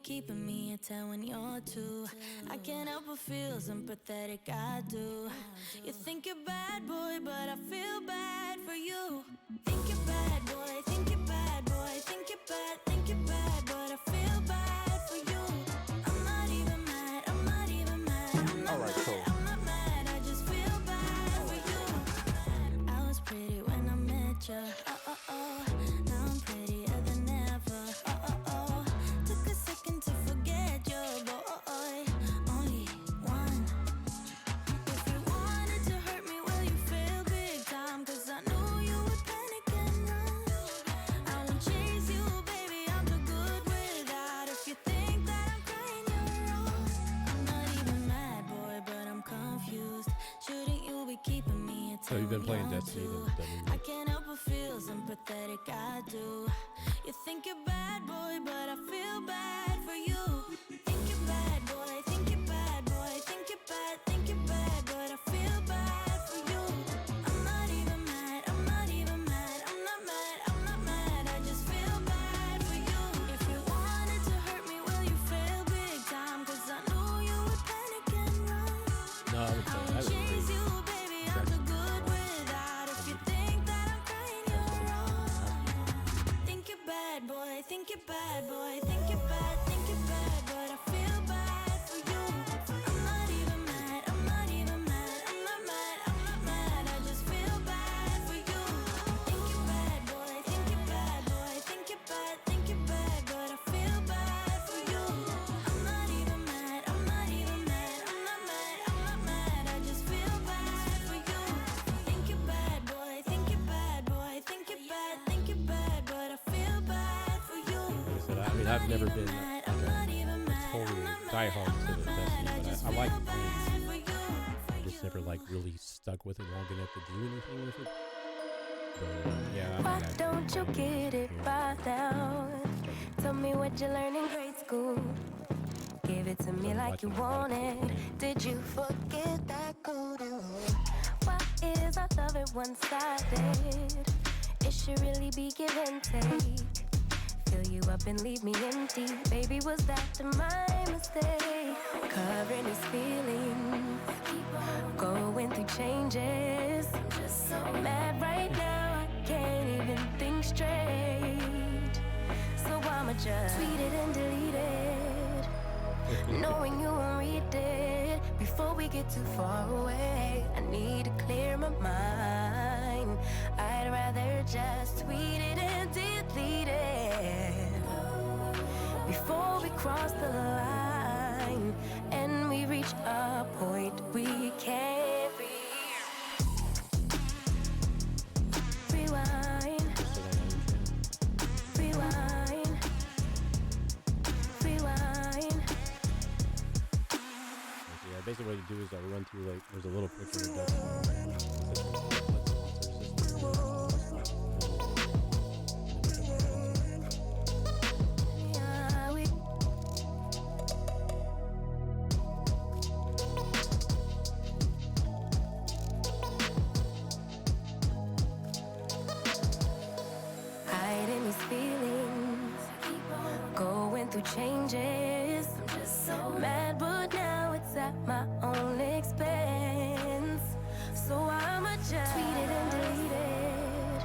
keeping me at 10 when you're 2. I can't help but feel sympathetic, I do. You think you're bad, boy, but I feel bad for you. Think you're bad, boy, think you're bad, boy, think you're bad, but I feel bad for you. I'm not even mad, I'm not even mad, I'm not mad, I'm not mad, I just feel bad for you. I was pretty when I met ya, now I'm prettier than ever, took a second to forget your boy, only one. If you wanted to hurt me, well you failed big time, cause I knew you would panic and run. I won't chase you, baby, I'm too good without. If you think that I'm crying, you're wrong. I'm not even mad, boy, but I'm confused. Shouldn't you be keeping me at 10? So you've been playing Destiny. I can't help but feel sympathetic, I do. You think you're bad, boy, but I feel bad for you. Think you're bad, boy, think you're bad, boy, think you're bad, but I feel bad for you. I'm not even mad, I'm not even mad, I'm not mad, I'm not mad, I just feel bad for you. If you wanted to hurt me, well you failed big time, cause I knew you would panic and run. No, I would say I won't chase you, baby, I'm too good without. If you think that I'm crying, you're wrong. Think you're bad, boy, think you're bad, boy, think you're bad, but I feel bad for you. I'm not even mad, I'm not even mad, I'm not mad, I'm not mad, I just feel bad for you. Think you're bad, boy, think you're bad, boy, think you're bad, but I feel bad for you. I'm not even mad, I'm not even mad, I'm not mad, I'm not mad, I just feel bad for you. Think you're bad, boy, think you're bad, boy, think you're bad, but I feel bad for you. I mean, I've never been like a totally diehard to the Destiny, but I like it. I just never like really stuck with it long enough to do anything with it. But, yeah, I Why mean, don't you get it by now? Tell me what you learned in grade school. Give it to me like you want it. Did you forget that code? Why is our love at one-sided? It should really be give and take. Fill you up and leave me empty. Baby, was that my mistake? Covering his feelings, going through changes. I'm just so mad right now, I can't even think straight. So I'ma just tweet it and delete it, knowing you won't read it. Before we get too far away, I need to clear my mind. I'd rather just tweet it and delete it before we cross the line and we reach a point we can't rewind. yeah, basically what you do is I run through, like, there's a little picture of that. Hiding these feelings, going through changes. I'm just so mad, but now it's at my own expense. So I'ma just tweet it and delete it,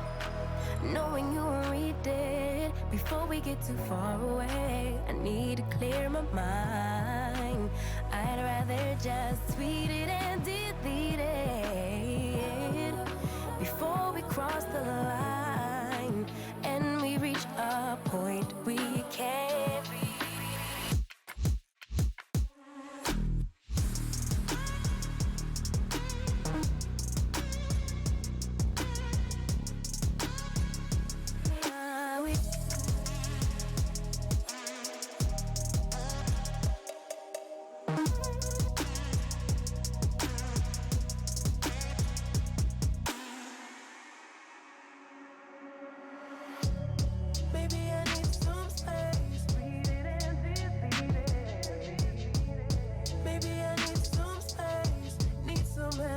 knowing you won't read it. Before we get too far away, I need to clear my mind. I'd rather just tweet it and delete it before we cross the line and we reach a point we can't reach.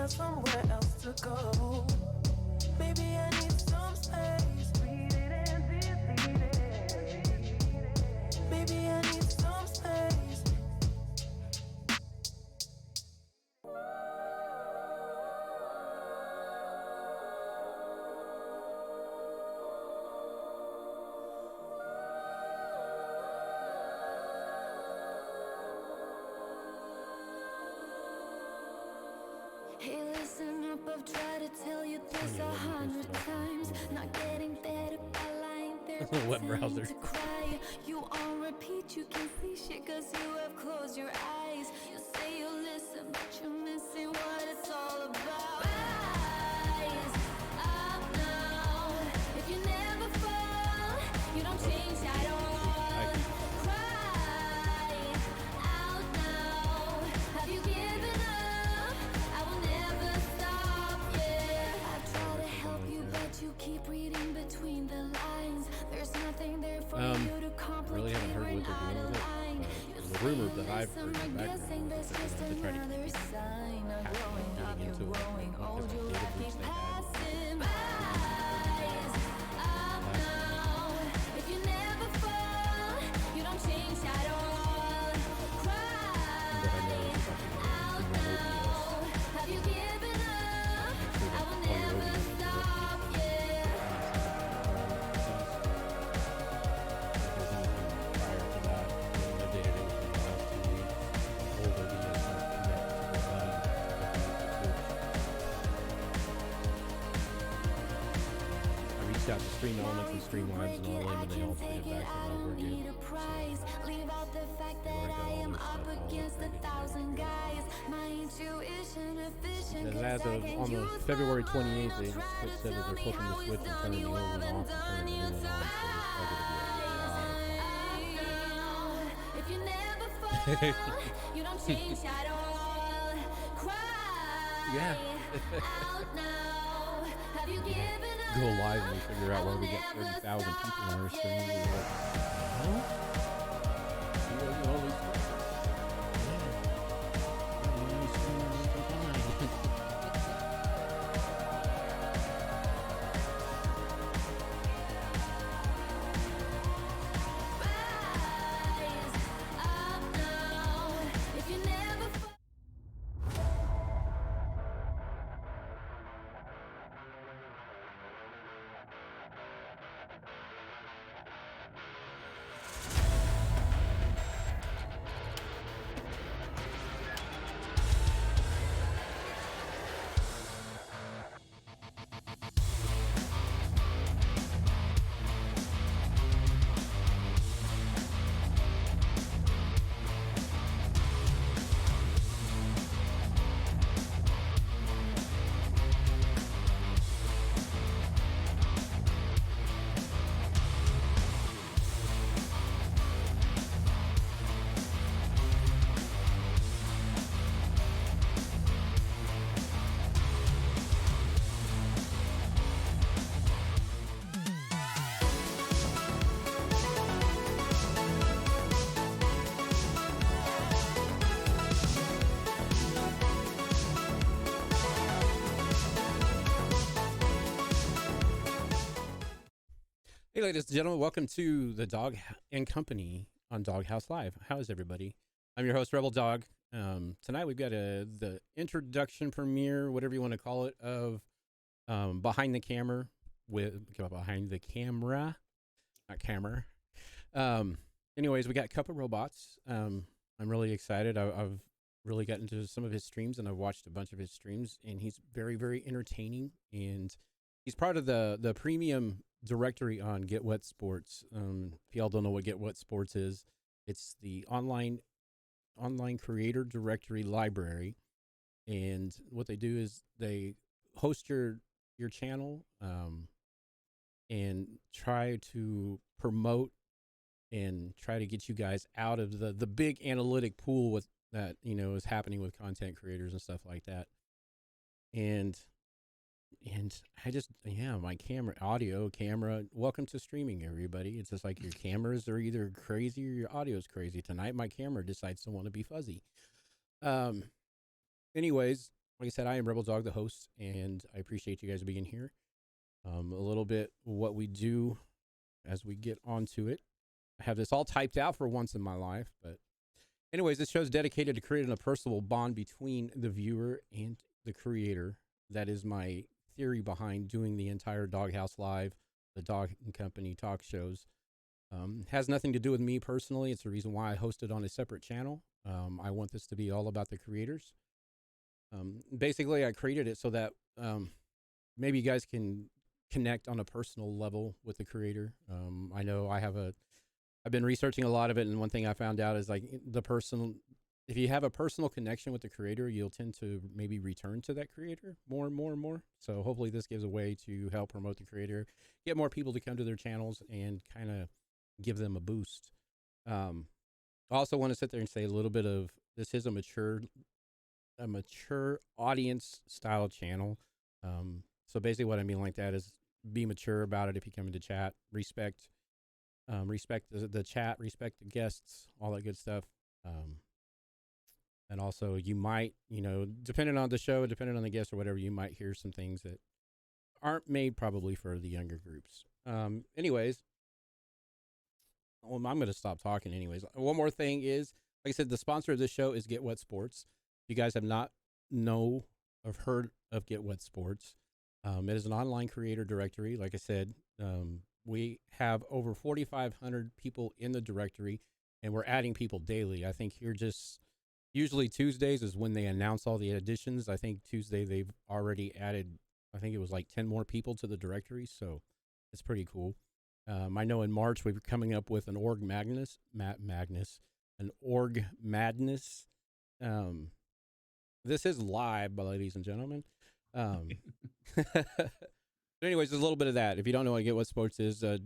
Somewhere else to go. Maybe I need some space. Read it and delete it. Maybe I need some try to tell you this 100 times. Not getting better by lying there. Web browser. To cry. You on repeat, you can see shit cause you have closed your eyes. You say you listen, but you're missing what it's all about. Rise up now. If you never fall, you don't change at all. Cry out now. Have you given up? I will never stop, yeah. I try to help you, but you keep reading between the lines. There's nothing there for you to Really complicate. haven't heard We're what not they're doing with it. aligned. The rumor that I've heard in the background Guessing is that's that just they're trying to another keep sign of growing up. getting You're into growing what old. different Your data life groups keeps they had. passing. Rise up now. If you never fall, you don't change at all. Cry out now. Have you given up? I will never stop, yeah. Prior to that, the data that was in the last 2 weeks, older videos I reached out to Stream Elements and Streamlabs and all of them, and they all put it back to how we're good. Leave out the fact that I am up against 1,000 guys. My intuition efficient. Because as of almost February 28th, they just said that they're flipping the switch and turning the old one off and turning the new one on. So If you never fall, you don't change at all. Cry out now. Have you given up? go live and we figure out why we get 30,000 people on our stream. We're like, huh? You guys know all these things? Rise up now. If you never fall. Hey, ladies and gentlemen, welcome to the Dog and Company on Doghouse Live. How is everybody? I'm your host, Rebel Dog. Tonight we've got the introduction premiere, whatever you want to call it, of Behind the Camera not camera. Anyways, we got CupofRobots. I'm really excited. I've really gotten into some of his streams, and I've watched a bunch of his streams, and he's very, very entertaining, and he's part of the premium directory on Get Wet Sports. If y'all don't know what Get Wet Sports is, it's the online creator directory library, and what they do is they host your channel and try to promote and try to get you guys out of the big analytic pool with that is happening with content creators and stuff like that. And I just, my audio camera, welcome to streaming, everybody. It's just like your cameras are either crazy or your audio is crazy. Tonight, my camera decides to want to be fuzzy. Anyways, like I said, I am Rebel Dog, the host, and I appreciate you guys being here. A little bit what we do as we get onto it. I have this all typed out for once in my life, but anyways, this show is dedicated to creating a personal bond between the viewer and the creator. That is my theory behind doing the entire Doghouse Live, the Dog and Company talk shows. Has nothing to do with me personally. It's the reason why I host it on a separate channel. I want this to be all about the creators. Basically, I created it so that maybe you guys can connect on a personal level with the creator. I know I've been researching a lot of it, and one thing I found out is like if you have a personal connection with the creator, you'll tend to maybe return to that creator more and more and more. So hopefully this gives a way to help promote the creator, get more people to come to their channels, and kind of give them a boost. I also want to sit there and say a little bit of this is a mature audience style channel. So basically what I mean like that is be mature about it. If you come into chat, respect the chat, respect the guests, all that good stuff. And also you might, depending on the show, depending on the guest or whatever, you might hear some things that aren't made probably for the younger groups. Anyways, I'm going to stop talking anyways. One more thing is, like I said, the sponsor of this show is Get Wet Sports. If you guys have not heard of Get Wet Sports, it is an online creator directory. Like I said, we have over 4,500 people in the directory, and we're adding people daily. I think usually Tuesdays is when they announce all the additions. I think Tuesday they've already added, I think it was like 10 more people to the directory, so it's pretty cool. I know in March we were coming up with an org madness. This is live, ladies and gentlemen. But anyways, there's a little bit of that. If you don't know what Sports is, I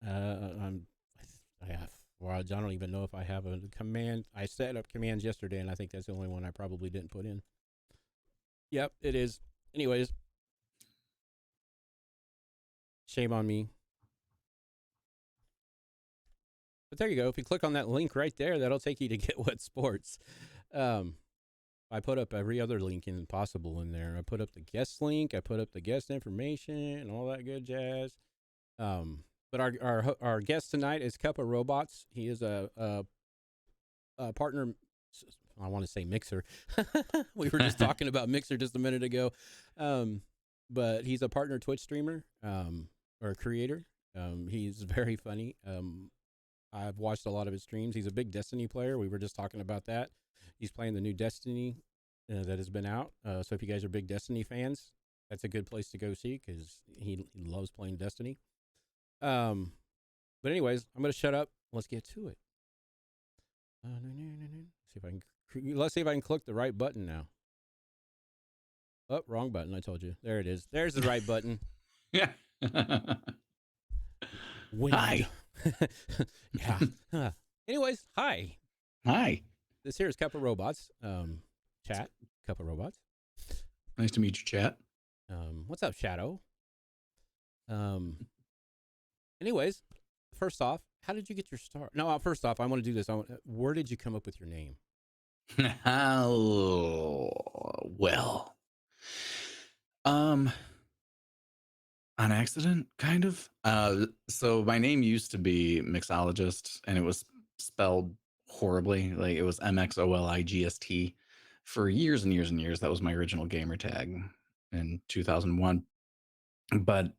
don't even know if I have a command. I set up commands yesterday, and I think that's the only one I probably didn't put in. Yep, it is. Anyways, shame on me. But there you go. If you click on that link right there, that'll take you to Get Wet Sports. I put up every other link possible in there. I put up the guest link. I put up the guest information and all that good jazz. But our guest tonight is CupofRobots. He is a partner. I want to say Mixer. We were just talking about Mixer just a minute ago. But he's a partner Twitch streamer or creator. He's very funny. I've watched a lot of his streams. He's a big Destiny player. We were just talking about that. He's playing the new Destiny that has been out. So if you guys are big Destiny fans, that's a good place to go see because he loves playing Destiny. But anyways, I'm going to shut up. Let's get to it. Let's see if I can click the right button now. Oh, wrong button. I told you. There it is. There's the right button. Yeah. Hi. Yeah. Anyways, hi. Hi. This here is CupofRobots. Chat. CupofRobots. Nice to meet you, chat. What's up, Shadow? Anyways, first off, how did you get your start? No, first off, I want to do this. Where did you come up with your name? Well, on accident, kind of. So my name used to be Mixologist, and it was spelled horribly. Like it was MXOLIGST for years and years and years. That was my original gamer tag in 2001. But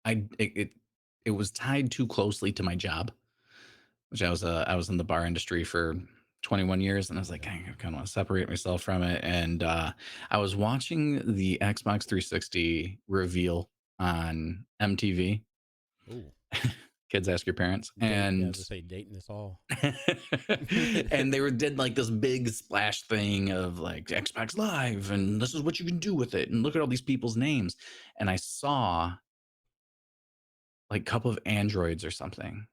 it was tied too closely to my job, which I was in the bar industry for 21 years, and I was like, I kind of want to separate myself from it. And I was watching the Xbox 360 reveal on MTV. Ooh. Kids ask your parents. And to say dating us all. And they did like this big splash thing of like Xbox Live, and this is what you can do with it, and look at all these people's names. And I saw like Cup of Androids or something,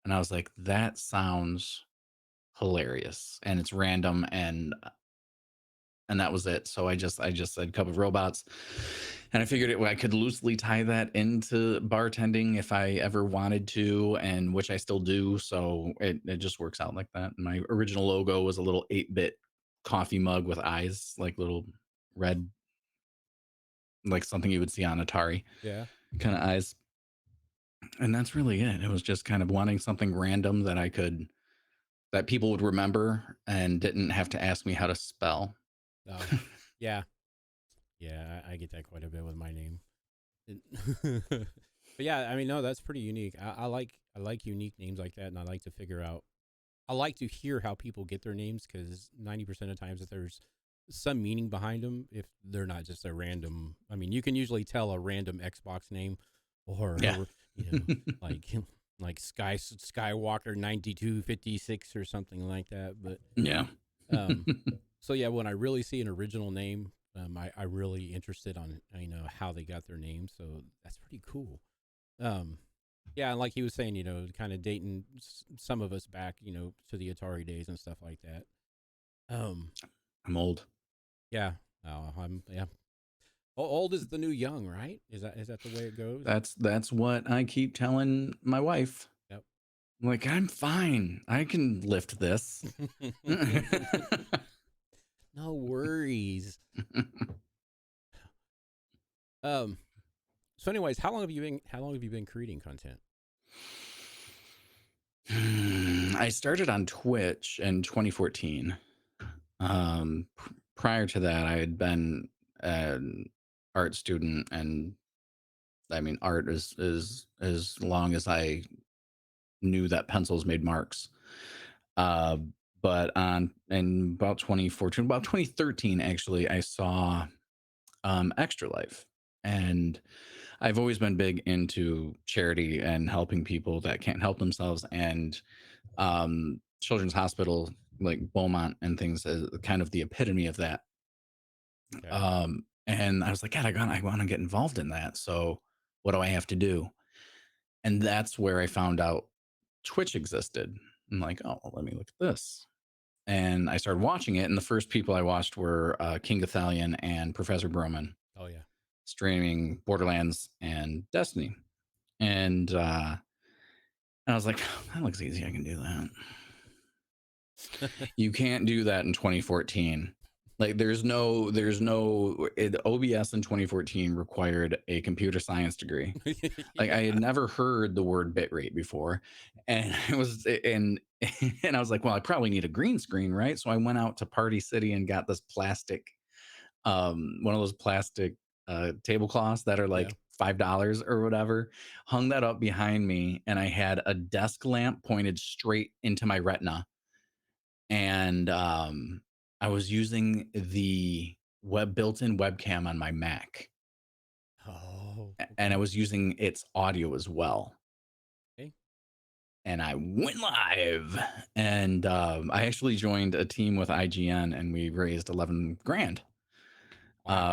and I was like, that sounds hilarious, and it's random, and that was it. So I just said CupofRobots, and I figured I could loosely tie that into bartending if I ever wanted to, and which I still do. So it just works out like that. And my original logo was a little 8-bit coffee mug with eyes, like little red, like something you would see on Atari. Yeah. Kind of eyes. And that's really it. It was just kind of wanting something random that people would remember and didn't have to ask me how to spell. Yeah. Yeah, I get that quite a bit with my name. But yeah, I mean, no, that's pretty unique. I like unique names like that, and I like to hear how people get their names, because 90% of times if there's some meaning behind them if they're not just a random. I mean, you can usually tell a random Xbox name, or Yeah. like Skywalker 9256 or something like that. But Yeah. so yeah, when I really see an original name, I really interested on how they got their name. So that's pretty cool. Yeah, and like he was saying, kind of dating some of us back, to the Atari days and stuff like that. I'm old. Yeah. Yeah. Old is the new young, right? Is that the way it goes? That's what I keep telling my wife. Yep. I'm like, I'm fine. I can lift this. No worries. So anyways, how long have you been creating content? I started on Twitch in 2014. Prior to that, I had been an art student, and I mean, art is as long as I knew that pencils made marks. But in about 2014, about 2013, actually, I saw Extra Life, and I've always been big into charity and helping people that can't help themselves, and Children's Hospital like Beaumont and things is kind of the epitome of that. Okay. And I was like, God, I want to get involved in that. So what do I have to do? And that's where I found out Twitch existed. I'm like, oh, well, let me look at this. And I started watching it. And the first people I watched were King Gathalion and Professor Broman Oh yeah. streaming Borderlands and Destiny. And I was like, that looks easy. I can do that. You can't do that in 2014. Like there's no OBS in 2014 required a computer science degree. Like I had never heard the word bitrate before, and it was and I was like, well, I probably need a green screen, right? So I went out to Party City and got this plastic, one of those plastic tablecloths that are like $5 or whatever, hung that up behind me, and I had a desk lamp pointed straight into my retina, and I was using the built-in webcam on my Mac, Oh. and I was using its audio as well. Okay. And I went live, and I actually joined a team with IGN, and we raised 11 grand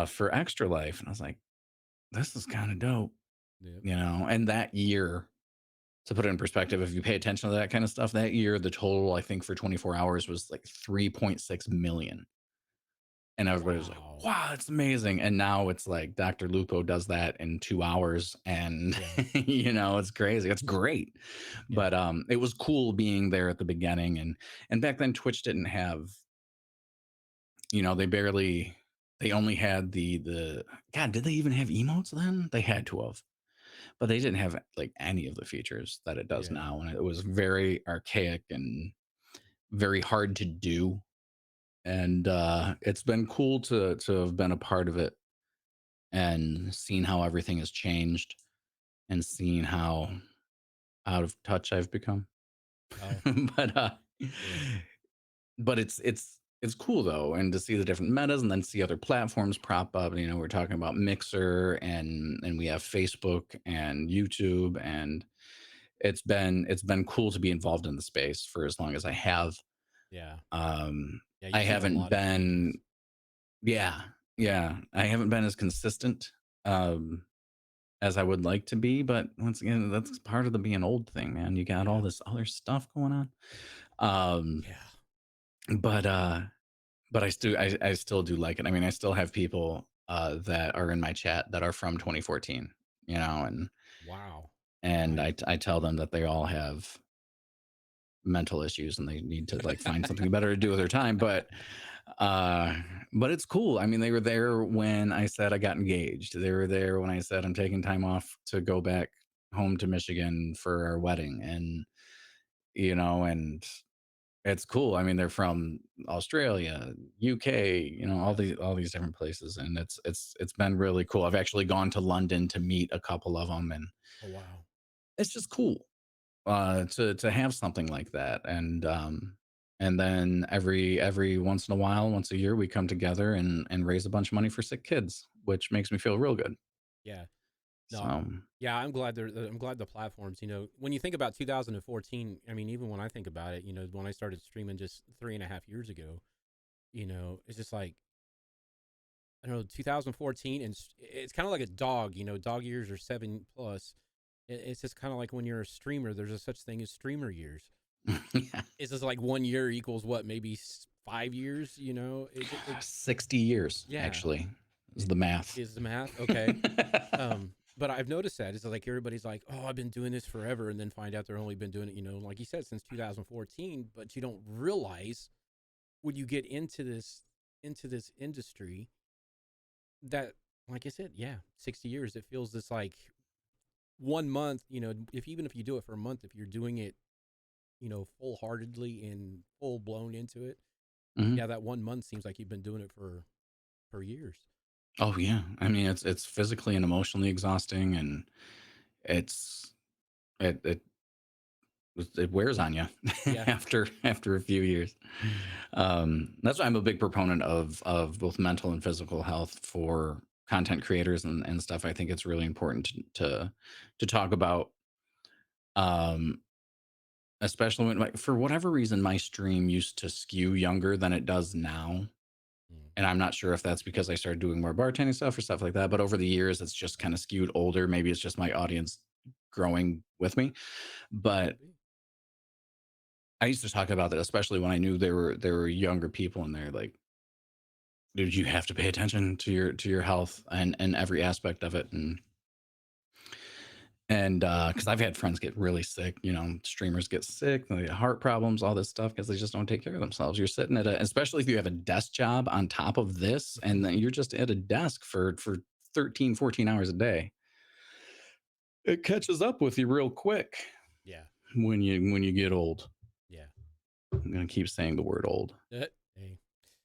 for Extra Life, and I was like, this is kind of dope. Yep. And that year, to put it in perspective, if you pay attention to that kind of stuff, that year the total I think for 24 hours was like 3.6 million. And everybody was like, wow, that's amazing. And now it's like Dr. Lupo does that in 2 hours, and it's crazy. It's great. But it was cool being there at the beginning, and back then Twitch didn't have, they only had the God, did they even have emotes then? They had to have. But they didn't have like any of the features that it does now, and it was very archaic and very hard to do. And it's been cool to have been a part of it and seen how everything has changed, and seen how out of touch I've become. but but it's cool though, and to see the different metas and then see other platforms prop up. We're talking about Mixer, and we have Facebook and YouTube, and it's been cool to be involved in the space for as long as I have. I haven't been I haven't been as consistent as I would like to be, but once again, that's part of the being old thing, man. You got all this other stuff going on. But I still do like it. I mean, I still have people that are in my chat that are from 2014, and and I tell them that they all have mental issues and they need to like find something better to do with their time. But it's cool. I mean, they were there when I said I got engaged. They were there when I said I'm taking time off to go back home to Michigan for our wedding, and and it's cool. I mean, they're from Australia, UK, all these different places, and it's been really cool. I've actually gone to London to meet a couple of them, and it's just cool to have something like that. And And then every once in a while, once a year, we come together and raise a bunch of money for sick kids, which makes me feel real good. Yeah. No. So Yeah, I'm glad I'm glad the platforms, when you think about 2014, I mean, even when I think about it, when I started streaming just 3.5 years ago, it's just like, I don't know, 2014, and it's kind of like a dog, dog years are 7 plus. It's just kind of like when you're a streamer, there's a such thing as streamer years. yeah. It's just like 1 year equals what, maybe 5 years, 60 years, yeah, actually, is the math. is the math. Okay. But I've noticed that it's like everybody's like, oh, I've been doing this forever, and then find out they're only been doing it, like you said, since 2014. But you don't realize when you get into this industry that, like I said, yeah, 60 years. It feels this like 1 month. Even if you do it for a month, if you're doing it, full heartedly and full blown into it, yeah, that 1 month seems like you've been doing it for years. Oh yeah, I mean it's physically and emotionally exhausting, and it's it it it wears on you Yeah. after a few years. That's why I'm a big proponent of both mental and physical health for content creators and stuff. I think it's really important to talk about, um, especially when, like, for whatever reason, my stream used to skew younger than it does now. And I'm not sure if that's because I started doing more bartending stuff or stuff like that. But over the years, it's just kind of skewed older. Maybe it's just my audience growing with me. But I used to talk about that, especially when I knew there were younger people in there. Like, dude, you have to pay attention to your health and every aspect of it. And because I've had friends get really sick, streamers get sick, they get heart problems, all this stuff because they just don't take care of themselves. You're sitting especially if you have a desk job on top of this, and then you're just at a desk for 13, 14 hours a day. It catches up with you real quick. Yeah. When you get old. Yeah. I'm gonna keep saying the word old. Hey.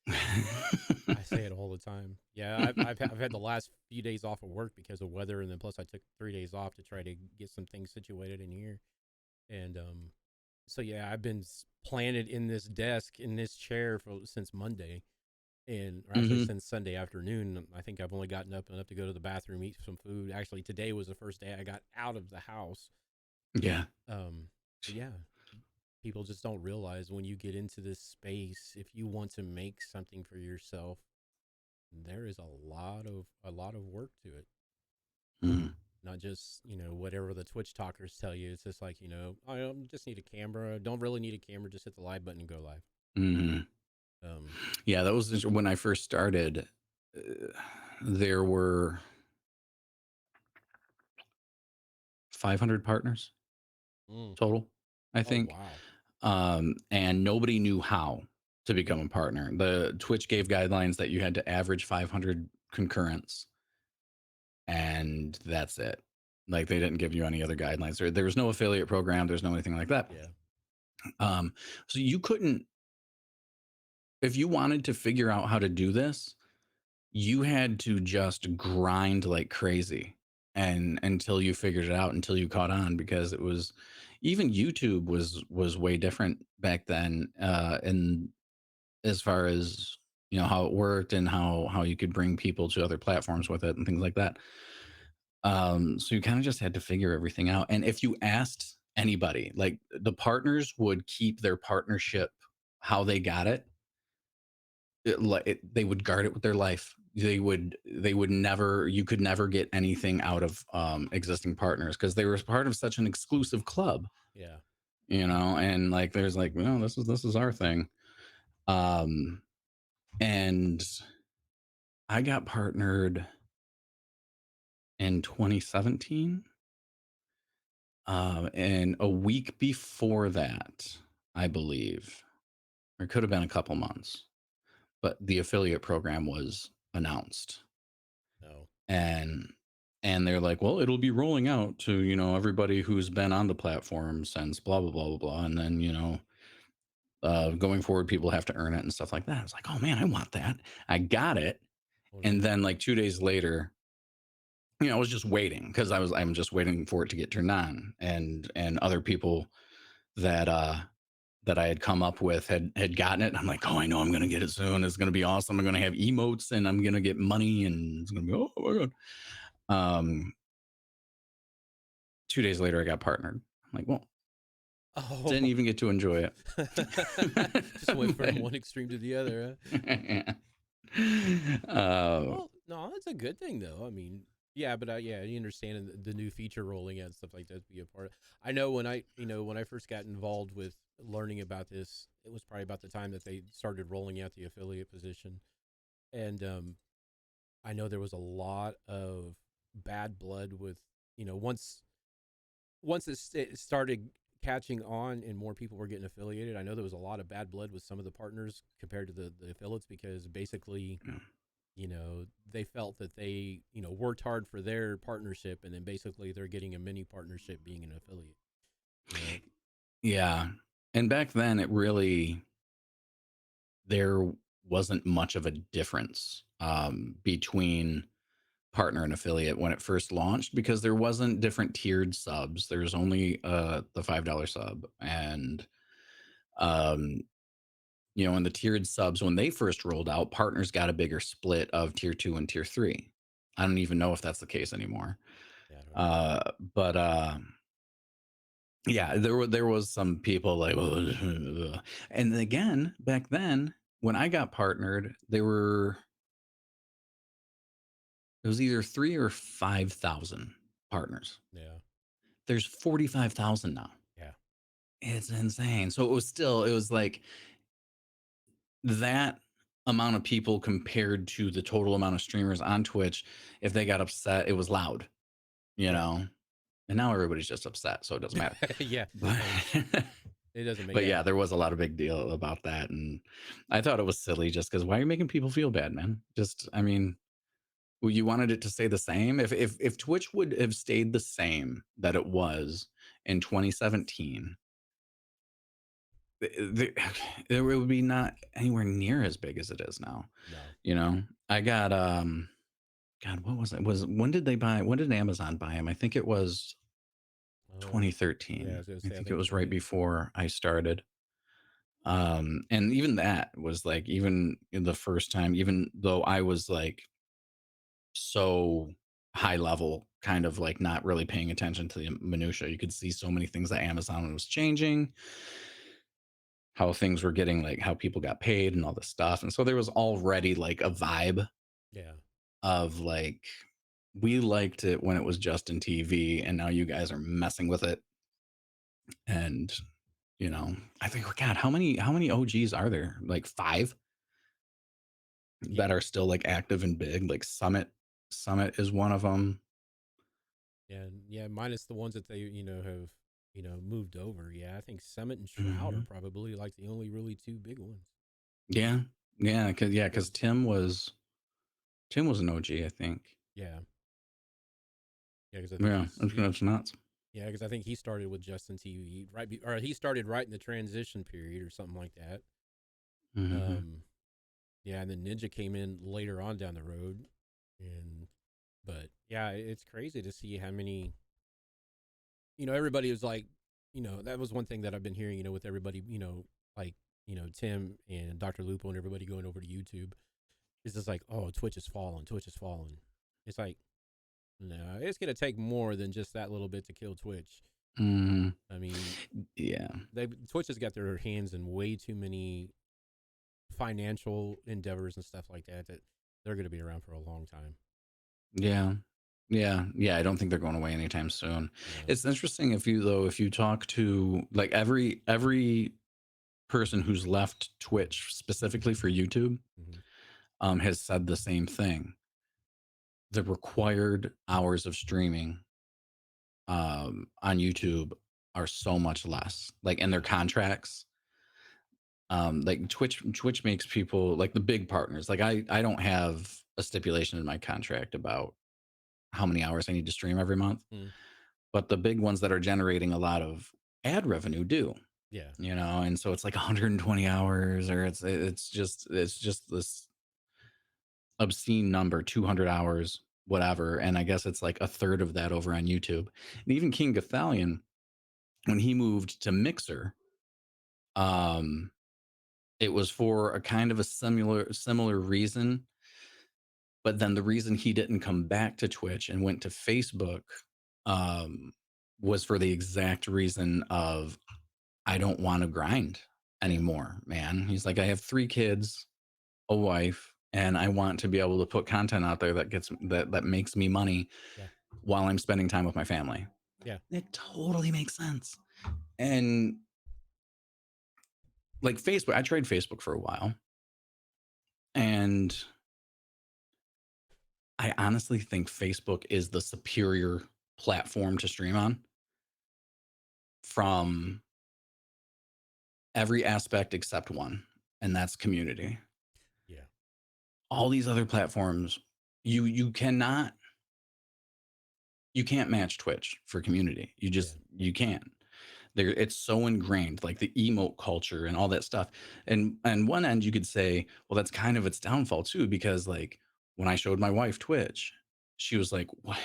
I say it all the time. Yeah, I've had the last few days off of work because of weather, and then plus I took 3 days off to try to get some things situated in here. And so yeah, I've been planted in this desk in this chair since Monday, and actually since Sunday afternoon. I think I've only gotten up enough to go to the bathroom, eat some food. Actually, today was the first day I got out of the house. Yeah. But yeah, people just don't realize when you get into this space, if you want to make something for yourself, there is a lot of work to it. Not just, whatever the Twitch talkers tell you. It's just like, I just need a camera. Don't really need a camera. Just hit the live button and go live. Yeah, that was when I first started. There were 500 partners total, I think. Oh, wow. And nobody knew how to become a partner. The Twitch gave guidelines that you had to average 500 concurrents, and that's it. Like, they didn't give you any other guidelines. There was no affiliate program. There's no anything like that. Yeah. So you couldn't, if you wanted to figure out how to do this, you had to just grind like crazy and until you figured it out, until you caught on, because it was, even YouTube was way different back then, and as far as how it worked and how you could bring people to other platforms with it and things like that. So you kind of just had to figure everything out. And if you asked anybody, like, the partners would keep their partnership how they got it. They would guard it with their life. They would never, you could never get anything out of existing partners because they were part of such an exclusive club. Yeah. And like, there's like, well, this is our thing. And I got partnered in 2017. And a week before that, I believe, or it could have been a couple months, but the affiliate program was announced. No. And they're like, well, it'll be rolling out to, everybody who's been on the platform since blah, blah, blah, blah, blah. And then, going forward, people have to earn it and stuff like that. I was like, oh man, I want that. I got it. Oh, And then like 2 days later, I was just waiting because I'm just waiting for it to get turned on, and other people that that I had come up with had gotten it. I'm like, oh, I know I'm gonna get it soon. It's gonna be awesome. I'm gonna have emotes and I'm gonna get money and it's gonna be oh my god. 2 days later, I got partnered. I'm like, well, didn't even get to enjoy it. Just went from one extreme to the other. Yeah. Well, no, that's a good thing though. I mean, yeah, but yeah, you understand the new feature rolling out and stuff like that to be a part of. I know when I first got involved with learning about this, it was probably about the time that they started rolling out the affiliate position, and I know there was a lot of bad blood with once it started catching on and more people were getting affiliated. I know there was a lot of bad blood with some of the partners compared to the affiliates because basically they felt that they worked hard for their partnership and then basically they're getting a mini partnership being an affiliate. Yeah, and back then there wasn't much of a difference between partner and affiliate when it first launched because there wasn't different tiered subs. There's only the $5 sub, and in the tiered subs when they first rolled out, partners got a bigger split of tier 2 and tier 3. I don't even know if that's the case anymore. Yeah, but yeah, there was some people like and again back then when I got partnered, it was either 3 or 5,000 partners. yeah, There's 45,000 now. yeah. It's insane. So it was like that amount of people compared to the total amount of streamers on Twitch. If they got upset, it was loud, and now everybody's just upset, so it doesn't matter. Yeah, But, it doesn't make. but yeah, there was a lot of big deal about that, and I thought it was silly just because why are you making people feel bad, man? I mean, well, you wanted it to stay the same. If Twitch would have stayed the same that it was in 2017, it would be not anywhere near as big as it is now. No. I got God, what was it? When did Amazon buy him? I think it was 2013. Yeah, I was gonna say, I think it was right before I started. And even that was like, even the first time, even though I was like so high level, kind of like not really paying attention to the minutia, you could see so many things that Amazon was changing, how things were getting, like how people got paid and all this stuff. And so there was already like a vibe of like, we liked it when it was Justin TV and now you guys are messing with it. And I think, God, how many OGs are there? Like 5 that are still like active and big. Like Summit is one of them. Yeah, minus the ones that they have moved over. Yeah, I think Summit and Shroud are probably like the only really 2 big ones. Yeah, because Tim was an OG, I think. Yeah, because it's nuts. Yeah, because I think he started with Justin TV or he started right in the transition period or something like that. Yeah, and then Ninja came in later on down the road, but yeah, it's crazy to see how many. Everybody was like, that was one thing that I've been hearing. With everybody, like Tim and Dr. Lupo and everybody going over to YouTube, it's just like, oh, Twitch is falling. It's like, no, it's gonna take more than just that little bit to kill Twitch. I mean, yeah, Twitch has got their hands in way too many financial endeavors and stuff like that they're going to be around for a long time. Yeah. I don't think they're going away anytime soon. It's interesting if you talk to like every person who's left Twitch specifically for YouTube, has said the same thing. The required hours of streaming on YouTube are so much less, like in their contracts. Like Twitch makes people, like the big partners, like I don't have a stipulation in my contract about how many hours I need to stream every month, but the big ones that are generating a lot of ad revenue do. And so it's like 120 hours, or it's just this obscene number, 200 hours, whatever. And I guess it's like a third of that over on YouTube. And even King Gathalion, when he moved to Mixer, It was for a kind of a similar reason, but then the reason he didn't come back to Twitch and went to Facebook um, was for the exact reason of I don't want to grind anymore, man. He's like, I have 3 kids, a wife, and I want to be able to put content out there that makes me money while I'm spending time with my family. Yeah. It totally makes sense. And like Facebook, I tried Facebook for a while, and I honestly think Facebook is the superior platform to stream on from every aspect except one, and that's community. Yeah. All these other platforms, you can't match Twitch for community. You can't. It's so ingrained, like the emote culture and all that stuff. And on one end, you could say, well, that's kind of its downfall too, because like when I showed my wife Twitch, she was like, "What?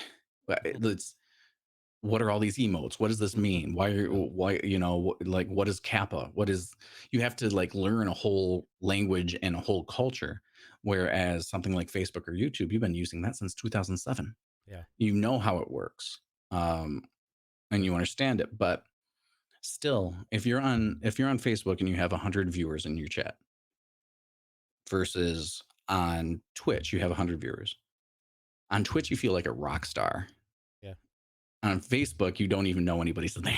What are all these emotes? What does this mean? Why like what is Kappa? What is?" You have to like learn a whole language and a whole culture. Whereas something like Facebook or YouTube, you've been using that since 2007. Yeah. You know how it works, and you understand it. But still, if you're on Facebook and you have 100 viewers in your chat versus on Twitch, you have 100 viewers. On Twitch, you feel like a rock star. Yeah. On Facebook, you don't even know anybody's there.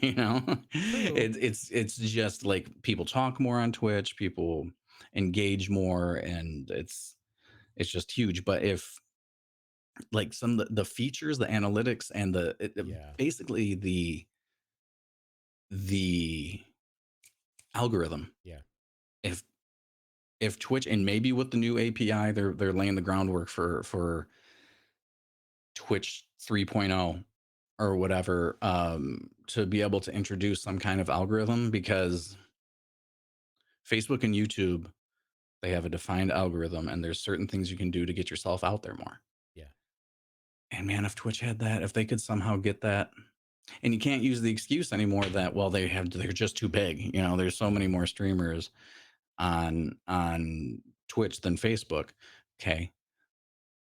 You know, it's just like people talk more on Twitch, people engage more, and it's just huge. But if like some of the features, the analytics, and basically the algorithm. Yeah. If Twitch, and maybe with the new API, they're laying the groundwork for Twitch 3.0 or whatever, to be able to introduce some kind of algorithm, because Facebook and YouTube, they have a defined algorithm, and there's certain things you can do to get yourself out there more. Yeah. And man, if Twitch had that, if they could somehow get that, and you can't use the excuse anymore that, well, they're just too big. You know, there's so many more streamers on Twitch than Facebook. Okay.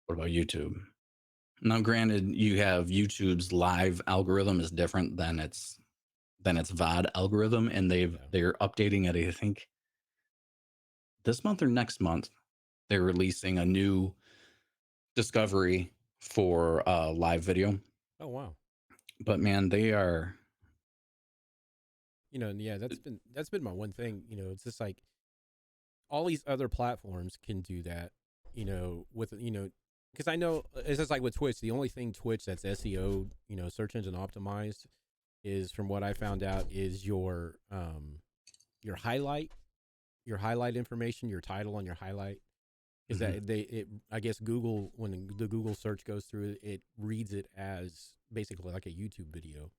What about YouTube? Now, granted, you have YouTube's live algorithm is different than its VOD algorithm, and they're updating it. I think this month or next month, they're releasing a new discovery for live video. Oh wow. But man, they are. Yeah, that's been my one thing. It's just like all these other platforms can do that. With because I know it's just like with Twitch. The only thing Twitch that's SEO, search engine optimized, is, from what I found out, is your highlight information, your title on your highlight. Is that I guess Google, when the Google search goes through it reads it as basically like a YouTube video.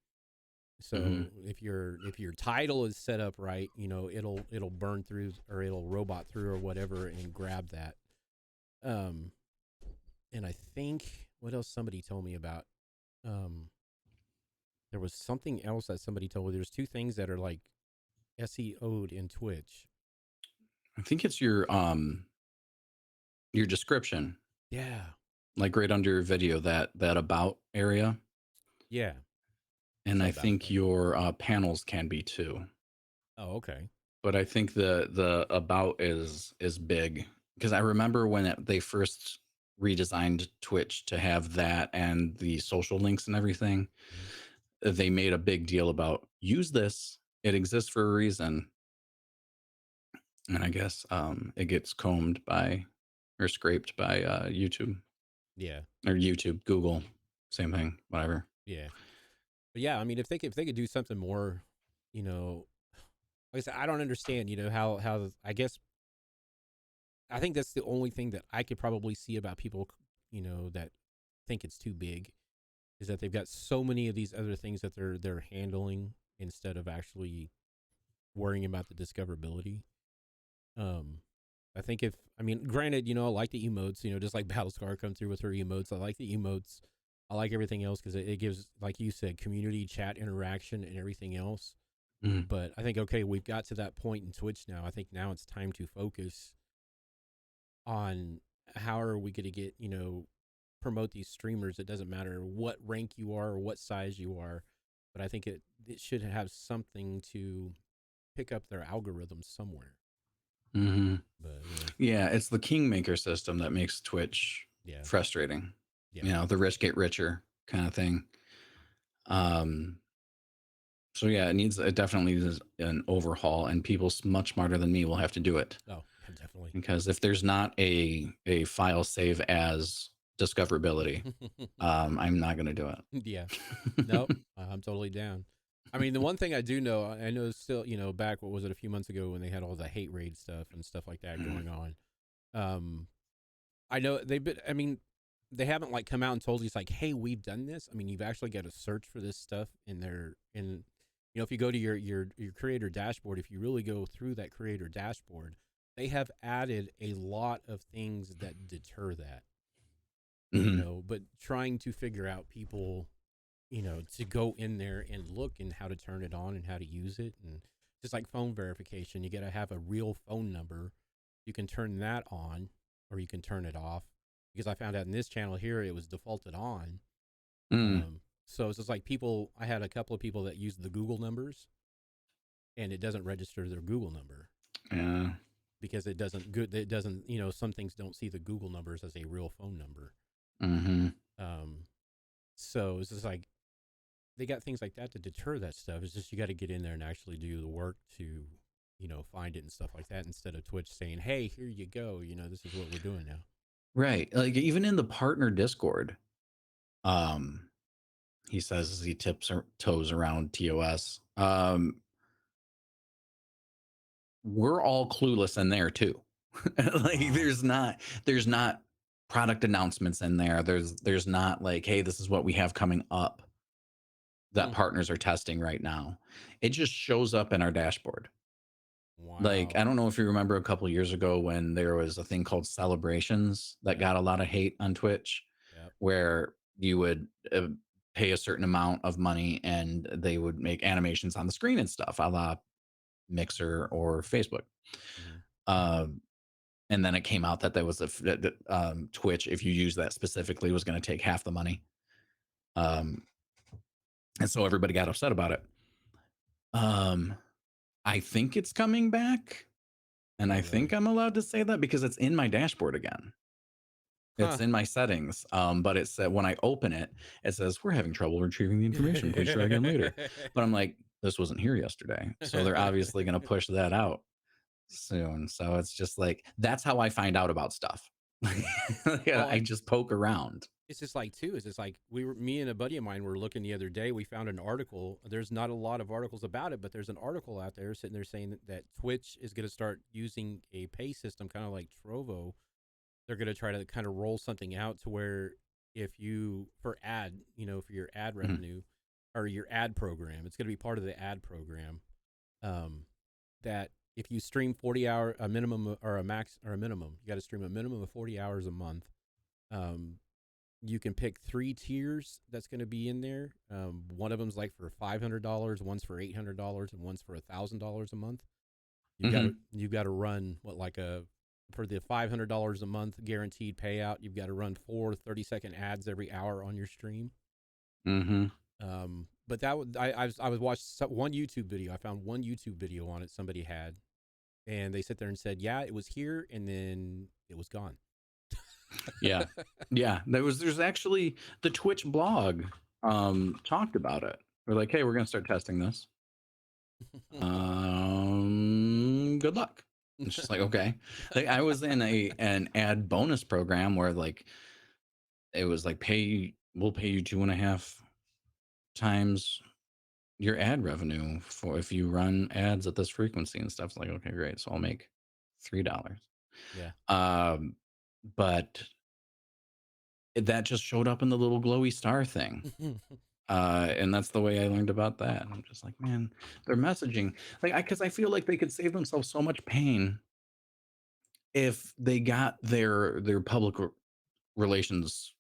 So if your title is set up right, it'll burn through, or it'll robot through or whatever, and grab that. And I think, what else somebody told me about, there was something else that somebody told me. There's 2 things that are like SEO'd in Twitch. I think it's your description. Yeah. Like right under your video, that about area. Yeah. And I think your panels can be too. Oh, okay. But I think the about is big, because I remember when they first redesigned Twitch to have that and the social links and everything, they made a big deal about, use this. It exists for a reason. And I guess it gets combed by, or scraped by YouTube. Yeah. Or YouTube, Google, same thing, whatever. Yeah. But yeah, I mean, if they could do something more, like I said, I don't understand, how I guess, I think that's the only thing that I could probably see about people, that think it's too big, is that they've got so many of these other things that they're handling instead of actually worrying about the discoverability. I think granted, I like the emotes, just like Battlescar come through with her emotes. I like the emotes. I like everything else because it gives, like you said, community chat interaction and everything else. Mm. But I think, okay, we've got to that point in Twitch now. I think now it's time to focus on how are we going to get, promote these streamers. It doesn't matter what rank you are or what size you are, but I think it should have something to pick up their algorithm somewhere. Mm-hmm. But yeah, it's the kingmaker system that makes Twitch frustrating. Yeah. The rich get richer kind of thing. So yeah, it definitely needs an overhaul, and people much smarter than me will have to do it. Oh, yeah, definitely. Because if there's not a file save as discoverability, I'm not going to do it. Yeah. Nope. I'm totally down. I mean, the one thing I do know, I know still, back, what was it, a few months ago when they had all the hate raid stuff and stuff like that going on. I know they haven't like come out and told you, it's like, hey, we've done this. I mean, you've actually got to search for this stuff if you go to your creator dashboard, if you really go through that creator dashboard, they have added a lot of things that deter that. Mm-hmm. But trying to figure out people, to go in there and look and how to turn it on and how to use it. And just like phone verification, you got to have a real phone number. You can turn that on or you can turn it off, because I found out in this channel here, it was defaulted on. So it's just like I had a couple of people that used the Google numbers and it doesn't register their Google number. Yeah. Because it doesn't, some things don't see the Google numbers as a real phone number. Mm-hmm. So it's just like, they got things like that to deter that stuff. It's just, you got to get in there and actually do the work to, find it and stuff like that, instead of Twitch saying, hey, here you go. This is what we're doing now. Right. Like even in the partner Discord, he says as he tips her toes around TOS, we're all clueless in there too. Like there's not product announcements in there. There's not like, hey, this is what we have coming up that partners are testing right now. It just shows up in our dashboard. Wow. Like, I don't know if you remember a couple of years ago when there was a thing called celebrations that got a lot of hate on Twitch, where you would pay a certain amount of money and they would make animations on the screen and stuff, a la Mixer or Facebook. And then it came out that there was Twitch, if you use that specifically, was going to take half the money. And so everybody got upset about it. I think it's coming back. And I think I'm allowed to say that because it's in my dashboard again. It's in my settings. But it said when I open it, it says, we're having trouble retrieving the information. Please try again later. But I'm like, this wasn't here yesterday. So they're obviously going to push that out soon. So it's just like, that's how I find out about stuff. I just poke around. It's just like, too, it's just like me and a buddy of mine were looking the other day. We found an article. There's not a lot of articles about it, but there's an article out there sitting there saying that Twitch is going to start using a pay system, kind of like Trovo. They're going to try to kind of roll something out to where if you, for your ad revenue or your ad program, it's going to be part of the ad program, that if you stream 40 hour, a minimum or a max or a minimum, you got to stream a minimum of 40 hours a month. You can pick 3 tiers that's going to be in there. One of them's like for $500, one's for $800, and one's for $1,000 a month. You've got to run for the $500 a month guaranteed payout. You've got to run 4 30-second ads every hour on your stream. But that I was watching one YouTube video. I found one YouTube video on it somebody had, and they sit there and said, yeah, it was here, and then it was gone. Yeah. There's actually the Twitch blog talked about it. We're like, hey, we're gonna start testing this. Good luck. It's just like, okay. Like I was in an ad bonus program where like it was like we'll pay you 2.5 times your ad revenue for if you run ads at this frequency and stuff. It's like, okay, great. So I'll make $3. Yeah. But that just showed up in the little glowy star thing. And that's the way I learned about that. And I'm just like, man, their messaging, because I feel like they could save themselves so much pain if they got their public relations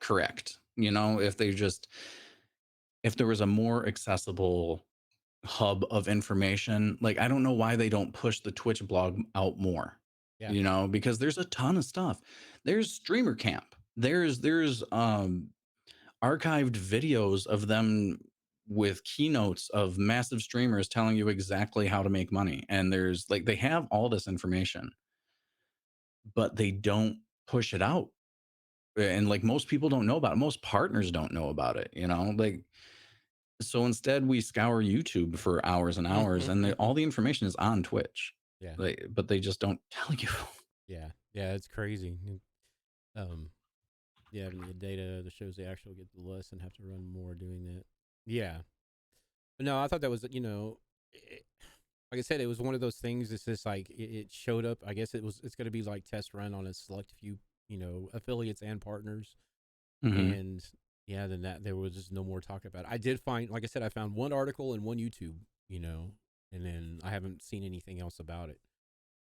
correct. If there was a more accessible hub of information. Like, I don't know why they don't push the Twitch blog out more. Yeah. You know, because there's a ton of stuff. There's Streamer Camp. There's archived videos of them with keynotes of massive streamers telling you exactly how to make money. And there's like, they have all this information, but they don't push it out. And like, most people don't know about it. Most partners don't know about it, you know, like, so instead we scour YouTube for hours and hours, and all the information is on Twitch. Yeah. Like, but they just don't tell you. Yeah. Yeah. It's crazy. Yeah, the data that shows they actually get less and have to run more doing that. Yeah. But no, I thought that was, you know, like I said, it was one of those things. It's just like it showed up. I guess it's going to be like test run on a select few, you know, affiliates and partners. Mhm. And yeah, then that there was just no more talk about it. I did find, like I said, I found one article and one YouTube, you know, and then I haven't seen anything else about it.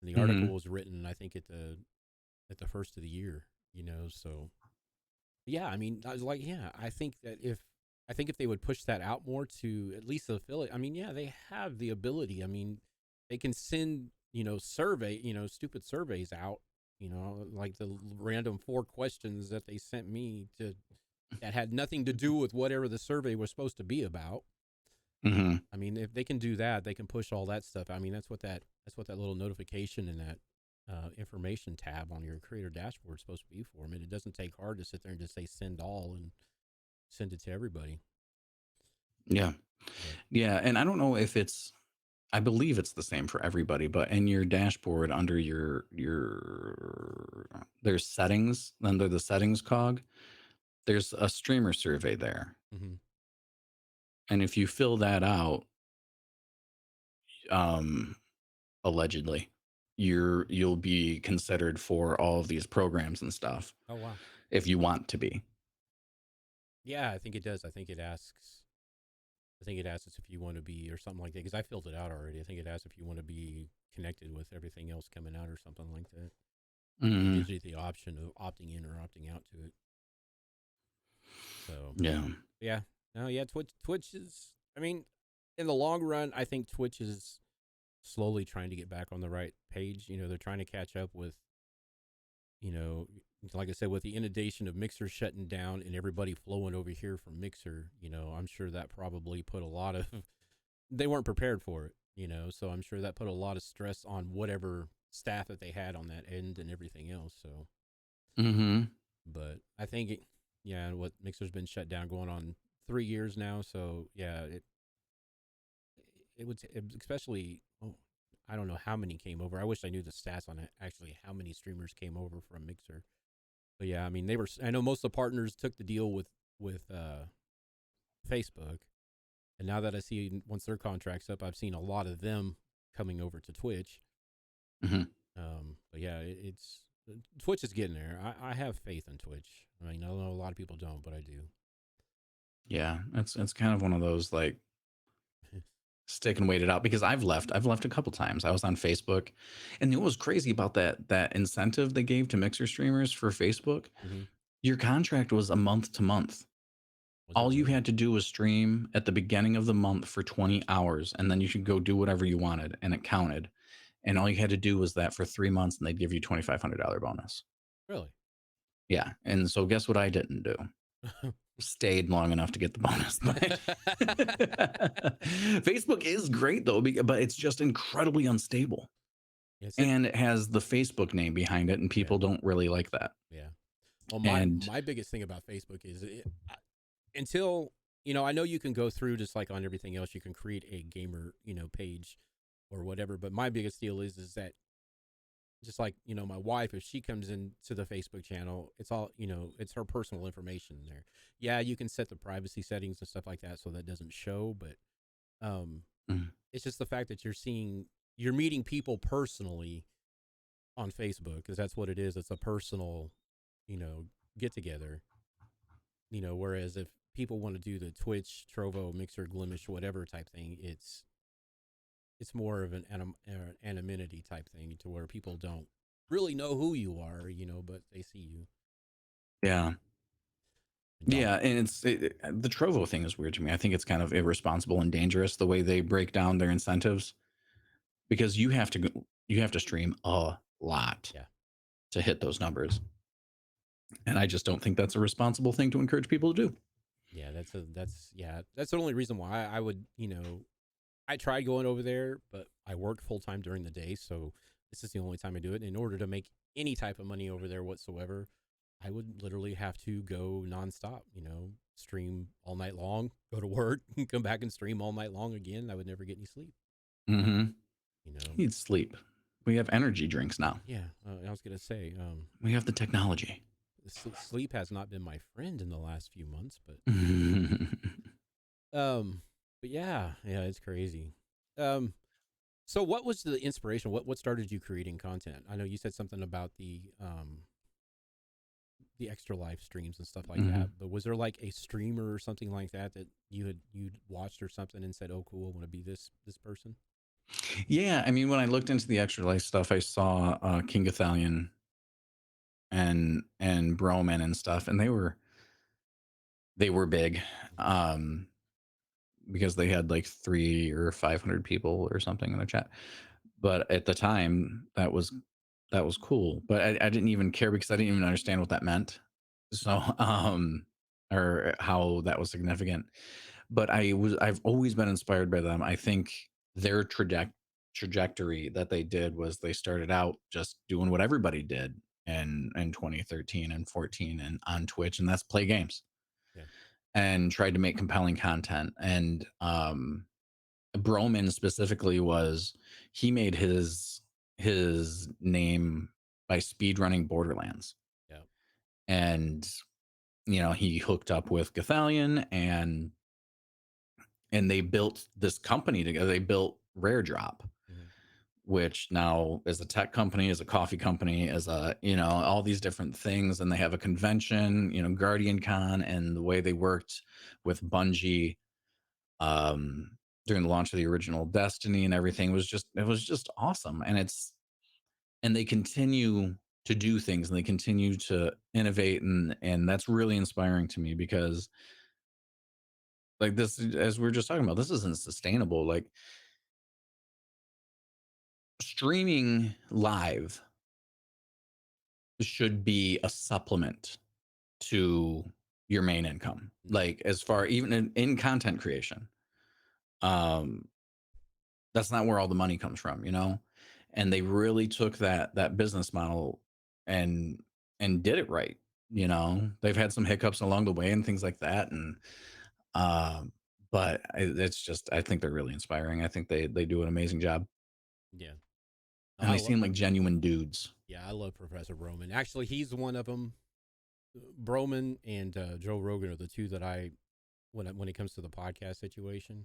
And the article was written, I think, at the first of the year, you know, so yeah, I mean, I was like, yeah, I think if they would push that out more to at least the affiliate, I mean, yeah, they have the ability. I mean, they can send, you know, stupid surveys out, you know, like the random 4 questions that they sent me that had nothing to do with whatever the survey was supposed to be about. Mhm. I mean, if they can do that, they can push all that stuff. I mean, that's what that little notification and that information tab on your creator dashboard is supposed to be for. I mean, it doesn't take hard to sit there and just say send all and send it to everybody. Yeah. But, Yeah, and I don't know if I believe it's the same for everybody, but in your dashboard under your there's settings, under the settings cog, there's a streamer survey there. mm-hmm. And if you fill that out, um allegedly, you'll be considered for all of these programs and stuff Oh wow. if you want to be. Yeah, I think it does. I think it asks us if you want to be or something like that because I filled it out already. I think it asks if you want to be connected with everything else coming out or something like that. It Mhm. gives you the option of opting in or opting out to it. So Yeah. yeah, no, yeah. Twitch is. I mean, in the long run, I think Twitch is slowly trying to get back on the right page. You know, they're trying to catch up with, you know, like I said, with the inundation of Mixer shutting down and everybody flowing over here from Mixer, you know, I'm sure that probably put a lot of, they weren't prepared for it, you know, so I'm sure that put a lot of stress on whatever staff that they had on that end and everything else. So, Mhm. but I think, yeah, what Mixer's been shut down going on 3 years now. So, yeah, it would, especially, oh, I don't know how many came over. I wish I knew the stats on it, actually, how many streamers came over from Mixer. But yeah, I mean, they were. I know most of the partners took the deal with Facebook, and now that I see once their contract's up, I've seen a lot of them coming over to Twitch. Mhm. But yeah, it's Twitch is getting there. I have faith in Twitch. I mean, I know a lot of people don't, but I do. Yeah, it's kind of one of those like stick and wait it out because I've left a couple times. I was on Facebook, and what was crazy about that incentive they gave to Mixer streamers for Facebook, Mm-hmm. your contract was a month to month. Was it All you really? had to do was stream at the beginning of the month for 20 hours, and then you could go do whatever you wanted, and it counted. And all you had to do was that for 3 months, and they'd give you $2,500 bonus. Really? Yeah, and so guess what I didn't do? Stayed long enough to get the bonus. Facebook is great though, but it's just incredibly unstable. Yes, And it has the Facebook name behind it, and yeah, people don't really like that. yeah. Well, And my biggest thing about Facebook is until, you know, I know you can go through just like on everything else, you can create a gamer, you know, page or whatever. But my biggest deal is that just like, you know, my wife, if she comes into the Facebook channel, it's all, you know, it's her personal information in there. Yeah, you can set the privacy settings and stuff like that so that doesn't show, but mm, it's just the fact that you're meeting people personally on Facebook because that's what it is. It's a personal, you know, get together. You know, whereas if people want to do the Twitch, Trovo, Mixer, Glimish, whatever type thing, it's more of an anonymity type thing to where people don't really know who you are, you know, but they see you. yeah. Yeah, and the Trovo thing is weird to me. I think it's kind of irresponsible and dangerous the way they break down their incentives, because you have to stream a lot Yeah. to hit those numbers, and I just don't think that's a responsible thing to encourage people to do. Yeah, that's the only reason why I would, I tried going over there, but I work full time during the day, so this is the only time I do it. In order to make any type of money over there whatsoever, I would literally have to go nonstop, stream all night long, go to work, come back and stream all night long again. I would never get any sleep, Mm-hmm. you know. Need sleep. We have energy drinks now. Yeah, I was gonna say, We have the technology. sleep has not been my friend in the last few months, but but yeah, it's crazy. So what was the inspiration? What started you creating content? I know you said something about the extra live streams and stuff like that, but was there like a streamer or something like that that you'd watched or something and said, "Oh, cool, I want to be this person"? Yeah, I mean, when I looked into the extra life stuff, I saw King Gathalion and Broman and stuff, and they were big, because they had like 300 or 500 people or something in the chat. But at the time, that was cool. But I didn't even care because I didn't even understand what that meant. So or how that was significant. But I've always been inspired by them. I think their trajectory that they did was they started out just doing what everybody did in 2013 and 14 and on Twitch, and that's play games, Yeah. and tried to make compelling content. And Broman specifically was, he made his name by speed running Borderlands. Yeah. And he hooked up with Gathalion, and they built this company together. They built Rare Drop, which now is a tech company, is a coffee company, is a, all these different things. And they have a convention, Guardian Con, and the way they worked with Bungie during the launch of the original Destiny and everything was just awesome. And they continue to do things, and they continue to innovate, and that's really inspiring to me, because like this, as we were just talking about, this isn't sustainable. Like, streaming live should be a supplement to your main income. Like, as far, even in content creation, that's not where all the money comes from, and they really took that business model and did it right. They've had some hiccups along the way and things like that, and but it's just, I think they're really inspiring. I think they do an amazing job, Yeah. and they seem like genuine dudes. Yeah, I love Professor Broman. Actually, he's one of them. Broman and Joe Rogan are the two that when it comes to the podcast situation,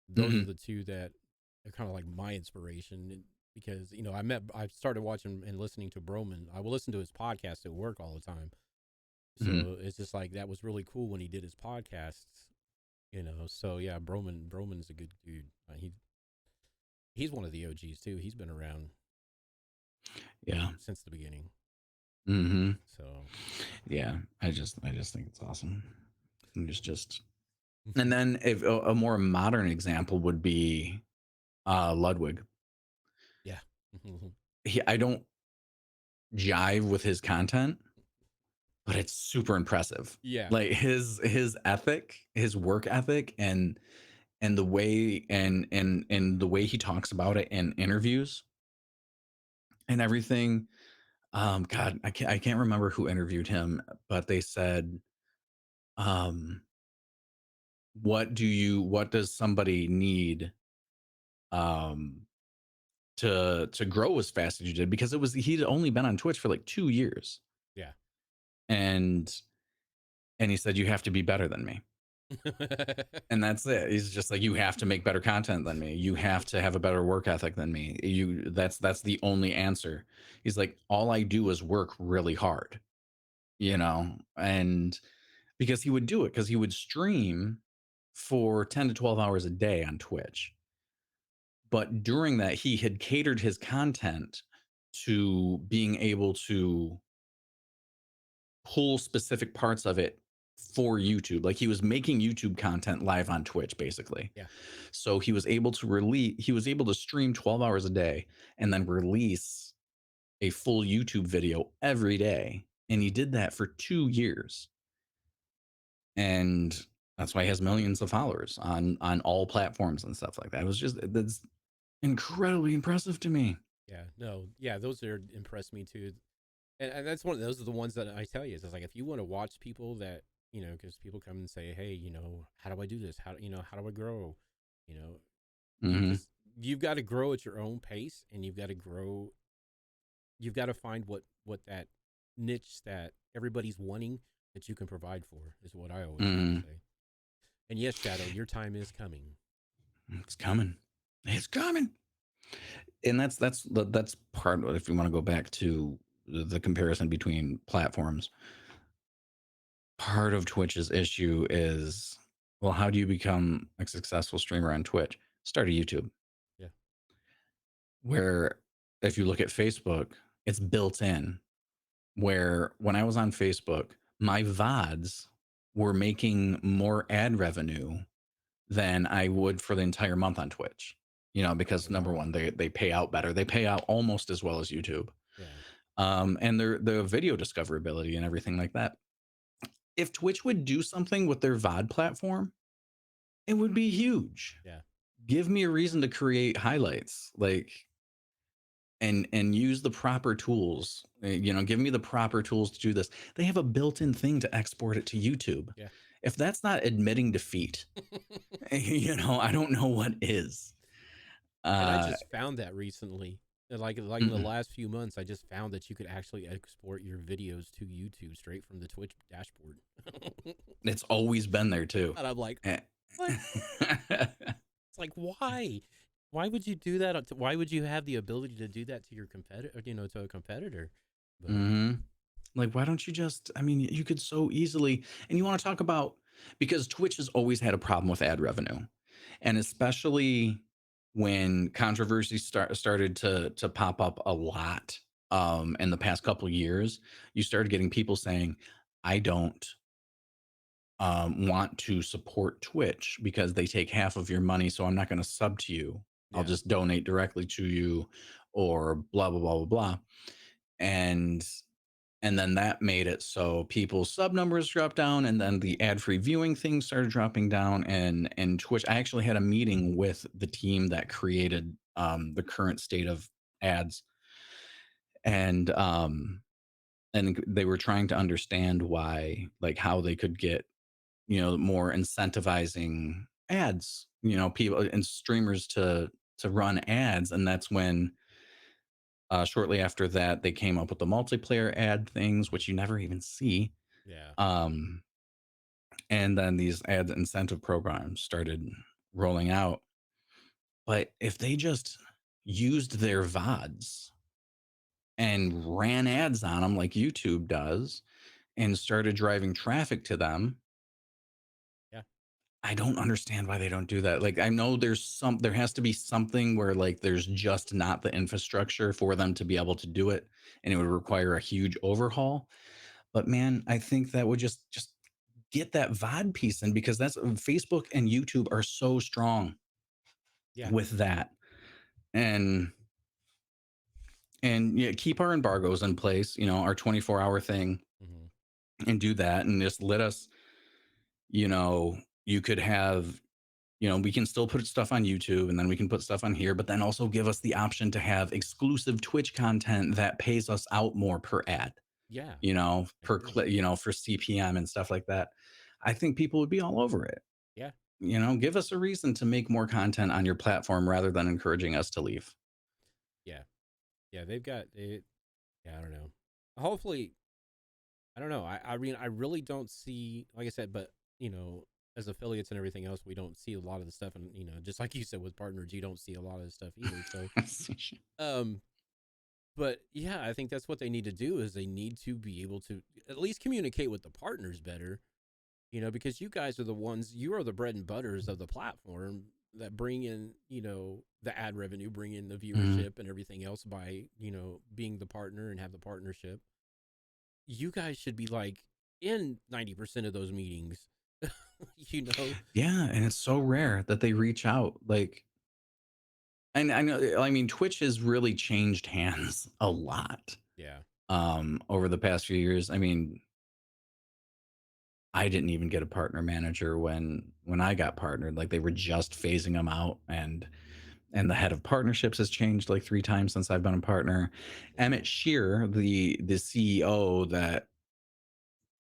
those are the two that are kind of like my inspiration, because I started watching and listening to Broman. I will listen to his podcast at work all the time, so it's just like, that was really cool when he did his podcasts, So yeah, Broman's a good dude. He's one of the OGs too. He's been around, since the beginning. So yeah, I just think it's awesome. And and then, if a more modern example would be Ludwig. Yeah. I don't jive with his content, but it's super impressive. Yeah. Like, his ethic, his work ethic, and the way and the way he talks about it in interviews and everything. God, I can't remember who interviewed him, but they said, what does somebody need to grow as fast as you did? Because he'd only been on Twitch for like 2 years. Yeah. And he said, you have to be better than me. And that's it. He's just like, you have to make better content than me. You have to have a better work ethic than me. That's the only answer. He's like, all I do is work really hard, and because he would do it, because he would stream for 10 to 12 hours a day on Twitch. But during that, he had catered his content to being able to pull specific parts of it for YouTube. Like he was making YouTube content live on Twitch, basically. Yeah. So he was able to stream 12 hours a day and then release a full YouTube video every day. And he did that for 2 years. And that's why he has millions of followers on all platforms and stuff like that. It was just, that's incredibly impressive to me. Yeah. No. Yeah. Those are impressed me too. And that's one of those are the ones that I tell you. It's like, if you want to watch people that, because people come and say, hey, how do I do this? How do I grow? Because you've got to grow at your own pace, and you've got to grow. You've got to find what that niche that everybody's wanting that you can provide for, is what I always say. And yes, Shadow, your time is coming. It's coming. It's coming. And that's part of it. If you want to go back to the comparison between platforms, part of Twitch's issue is, well, how do you become a successful streamer on Twitch? Start a YouTube. Yeah. Where if you look at Facebook, it's built in. Where when I was on Facebook, my VODs were making more ad revenue than I would for the entire month on Twitch. Because number one, they pay out better. They pay out almost as well as YouTube. Yeah. And the video discoverability and everything like that. If Twitch would do something with their VOD platform, it would be huge. Yeah. Give me a reason to create highlights, and use the proper tools. Give me the proper tools to do this. They have a built-in thing to export it to YouTube. Yeah. If that's not admitting defeat, I don't know what is. And I just found that recently. Like in the last few months, I just found that you could actually export your videos to YouTube straight from the Twitch dashboard. It's always been there too. And I'm like, what? It's like, why? Why would you do that? Why would you have the ability to do that to your competitor? To a competitor? But, Like, why don't you just? I mean, you could so easily. And you want to talk about, because Twitch has always had a problem with ad revenue, and especially when controversy started to pop up a lot in the past couple of years, you started getting people saying, I don't want to support Twitch because they take half of your money, so I'm not going to sub to you. I'll just donate directly to you, or blah blah blah blah blah. And then that made it so people's sub numbers dropped down, and then the ad-free viewing thing started dropping down. And Twitch, I actually had a meeting with the team that created the current state of ads, and they were trying to understand why, like how they could get more incentivizing ads, people and streamers to run ads. And that's when shortly after that, they came up with the multiplayer ad things, which you never even see. Yeah. And then these ad incentive programs started rolling out. But if they just used their VODs and ran ads on them like YouTube does, and started driving traffic to them, I don't understand why they don't do that. Like, I know there has to be something where like there's just not the infrastructure for them to be able to do it, and it would require a huge overhaul. But man, I think that would just get that VOD piece in, because that's Facebook and YouTube are so strong with that. And yeah, keep our embargoes in place, our 24-hour thing, and do that, and just let us, you could have, we can still put stuff on YouTube, and then we can put stuff on here, but then also give us the option to have exclusive Twitch content that pays us out more per ad. Yeah. Per clip, for CPM and stuff like that. I think people would be all over it. Yeah. Give us a reason to make more content on your platform rather than encouraging us to leave. Yeah. Yeah. They've got it. Yeah. I don't know. Hopefully, I don't know. I mean, I really don't see, like I said, but as affiliates and everything else, we don't see a lot of the stuff. And, just like you said, with partners, you don't see a lot of the stuff either. So, but yeah, I think that's what they need to do, is they need to be able to at least communicate with the partners better, because you guys are you are the bread and butters of the platform that bring in, the ad revenue, bring in the viewership and everything else by, being the partner and have the partnership. You guys should be like in 90% of those meetings. You know? Yeah, and it's so rare that they reach out. Like, and I know, I mean, Twitch has really changed hands a lot Yeah. over the past few years. I mean, I didn't even get a partner manager when I got partnered. Like, they were just phasing them out, and the head of partnerships has changed like 3 times since I've been a partner. Emmett Shear, the CEO that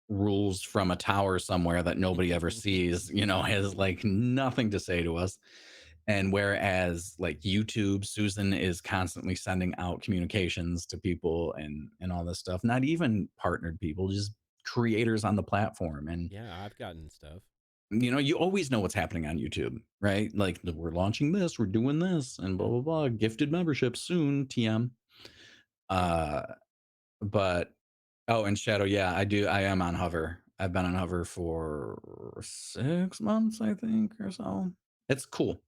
rules from a tower somewhere that nobody ever sees, you know, has like nothing to say to us. And whereas like YouTube, Susan is constantly sending out communications to people and all this stuff, not even partnered people, just creators on the platform. And Yeah, I've gotten stuff. you know, you always know what's happening on YouTube, right? Like, we're launching this, we're doing this, and blah blah blah. Gifted membership soon, TM. But oh, and Shadow, yeah, I am on Hover. I've been on Hover for 6 months, I think, or so. It's cool.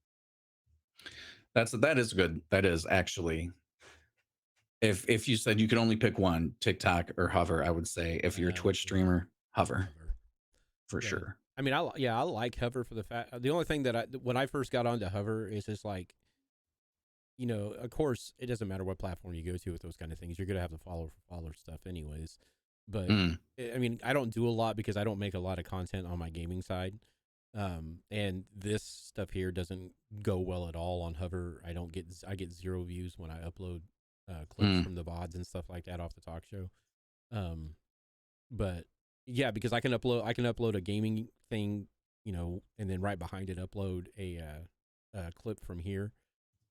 That is good. That is actually, if you said you could only pick one, TikTok or Hover, I would say if you're a Twitch streamer, Hover for Yeah. sure. I mean, I like Hover for the fact. The only thing that when I first got onto Hover is just like, you know, of course, it doesn't matter what platform you go to with those kind of things. You're gonna have the follow stuff anyways. But I mean, I don't do a lot because I don't make a lot of content on my gaming side. And this stuff here doesn't go well at all on Hover. I get 0 views when I upload clips from the VODs and stuff like that off the talk show. But yeah, because I can upload a gaming thing, you know, and then right behind it upload a clip from here,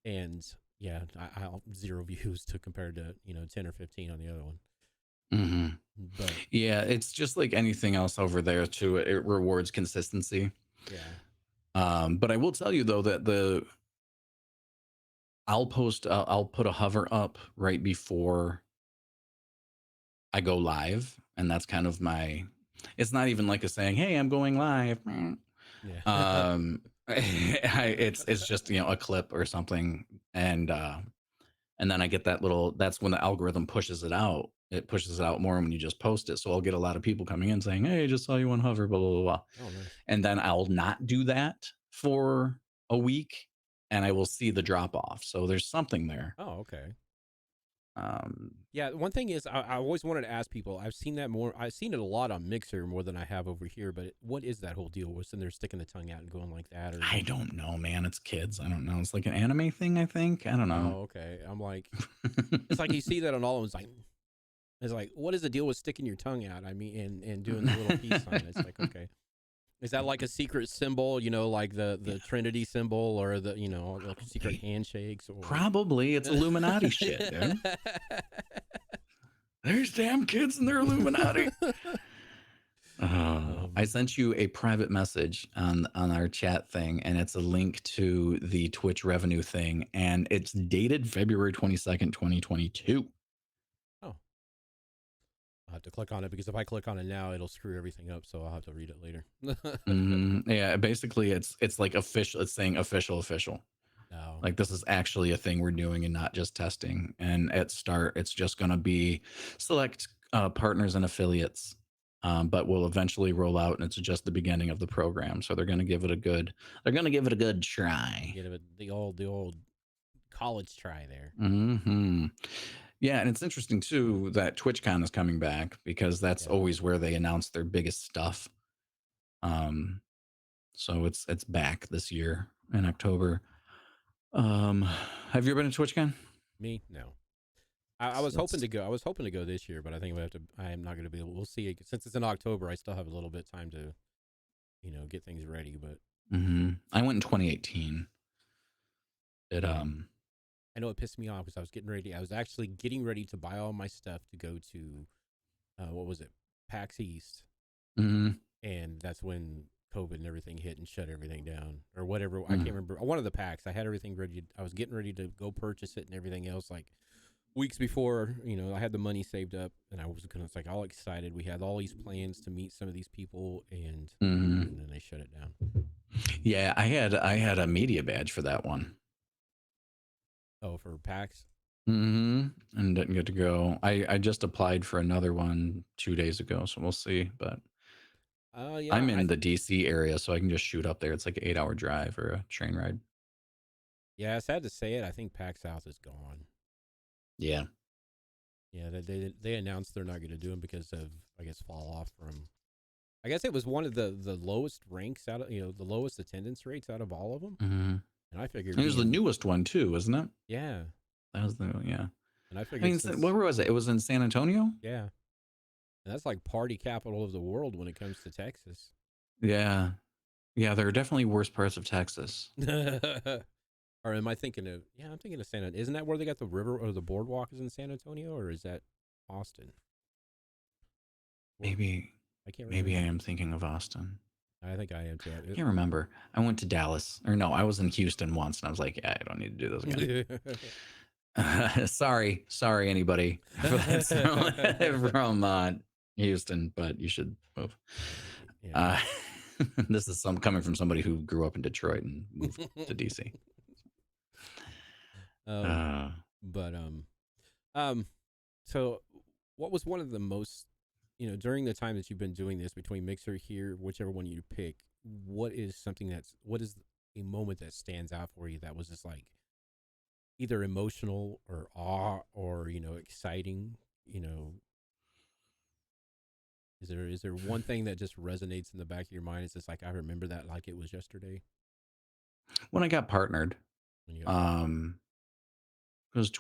and yeah, I'll 0 views to compared to, you know, 10 or 15 on the other one. But yeah, it's just like anything else over there too. It rewards consistency. Yeah. But I will tell you though that I'll put a Hover up right before I go live, and that's kind of it's not even like a saying, hey, I'm going live. Yeah. It's just, you know, a clip or something, and then I get that's when the algorithm pushes it out. It pushes it out more when you just post it. So I'll get a lot of people coming in saying, hey, I just saw you on Hover, blah blah blah. Oh, nice. And then I'll not do that for a week, and I will see the drop off. So there's something there. Oh, okay. Yeah, one thing is I always wanted to ask people. I've seen it a lot on Mixer more than I have over here. But what is that whole deal? What's in there sticking the tongue out and going like that? Or I don't know, man. It's kids. I don't know. It's like an anime thing, I think. I don't know. Oh, okay. I'm like, it's like you see that on all of them. It's like, what is the deal with sticking your tongue out? I mean, and doing the little peace sign. It's like, okay. Is that like a secret symbol, you know, like the Trinity symbol, or the, you know, like secret handshakes? Or Probably it's Illuminati shit, dude. There's damn kids and they're Illuminati. I sent you a private message on our chat thing, and it's a link to the Twitch revenue thing, and it's dated February 22nd, 2022. Oh. I'll have to click on it, because if I click on it now, it'll screw everything up, so I'll have to read it later. Yeah, basically it's like official. It's saying official. No. Like, this is actually a thing we're doing and not just testing. And at start, it's just going to be select partners and affiliates, but we'll eventually roll out, and it's just the beginning of the program. So they're going to give it a good try. Give it the old college try there. Yeah, and it's interesting too that TwitchCon is coming back, because that's always where they announce their biggest stuff. So it's back this year in October. Have you ever been to TwitchCon? Me? No. I was hoping to go. I was hoping to go this year, but I think I am not going to be able. We'll see. Since it's in October, I still have a little bit of time to, you know, get things ready. But I went in 2018. I know it pissed me off because I was actually getting ready to buy all my stuff to go to, what was it, PAX East, and that's when COVID and everything hit and shut everything down, or whatever. I can't remember. One of the PAX, I had everything ready. I was getting ready to go purchase it and everything else, like weeks before. You know, I had the money saved up, and I was like all excited. We had all these plans to meet some of these people, and then they shut it down. Yeah, I had a media badge for that one. Oh, for PAX? And didn't get to go. I just applied for another one 2 days ago, so we'll see. But Yeah, I'm in the DC area, so I can just shoot up there. It's like an 8-hour drive or a train ride. yeah. Sad to say it. I think PAX South is gone. Yeah. Yeah, they announced they're not going to do them because of, I guess, fall off from. I guess it was one of the lowest ranks out of, the lowest attendance rates out of all of them. Mm-hmm. And I figured It was the being, newest one too, isn't it? yeah, That was the yeah. and I I figured mean, since, where was it? It was in San Antonio. yeah, and that's like party capital of the world when it comes to Texas. Yeah, yeah. There are definitely worse parts of Texas. Or am I thinking of? Yeah, I'm thinking of San Antonio. Isn't that where they got the river or the boardwalk is in San Antonio, or is that Austin? Maybe, I can't maybe I remember. am thinking of Austin. I think I am too. I can't remember. I went to Dallas, or no, I was in Houston once, and I was like, yeah, I don't need to do this again. Sorry, anybody that's from Houston, but you should move. Yeah. This is coming from somebody who grew up in Detroit and moved to DC. So what was one of the most, during the time that you've been doing this between Mixer here, whichever one you pick, what is a moment that stands out for you that was just like either emotional or awe or, exciting, is there one thing that just resonates in the back of your mind? It's just like, I remember that like it was yesterday. When I got partnered, When you got because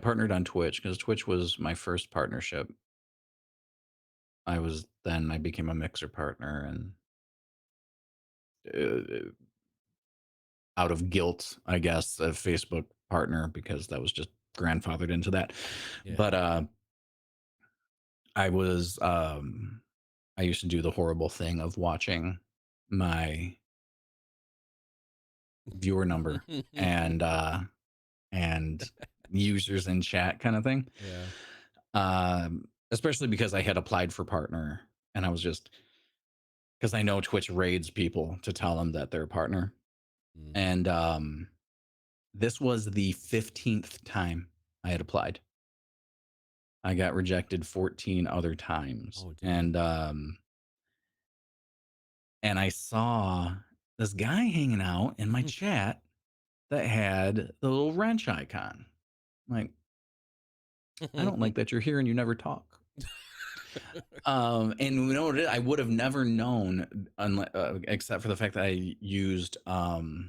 partnered on Twitch, because Twitch was my first partnership. I became a Mixer partner, and out of guilt, I guess, a Facebook partner, because that was just grandfathered into that. Yeah. But I used to do the horrible thing of watching my viewer number and users in chat kind of thing. Yeah. Especially because I had applied for partner, and I was just, because I know Twitch raids people to tell them that they're a partner. And this was the 15th time I had applied. I got rejected 14 other times. Oh, damn. And I saw this guy hanging out in my chat that had the little wrench icon. Like, I don't like that you're here and you never talk. And you know what it is? I would have never known except for the fact that I used Streamlabs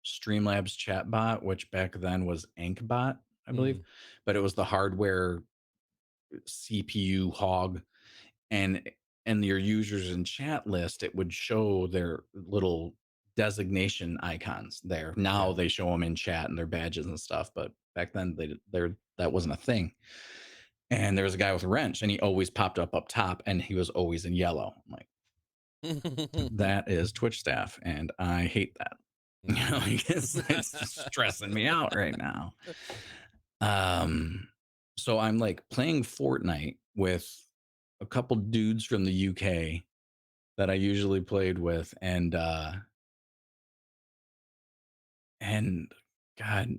chatbot, which back then was Inkbot, I believe, but it was the hardware CPU hog, and your users in chat list, it would show their little designation icons there. Now they show them in chat and their badges and stuff, but back then that wasn't a thing. And there was a guy with a wrench, and he always popped up top, and he was always in yellow. I'm like, that is Twitch staff, and I hate that. It's stressing me out right now. So I'm like playing Fortnite with a couple dudes from the UK that I usually played with, and God,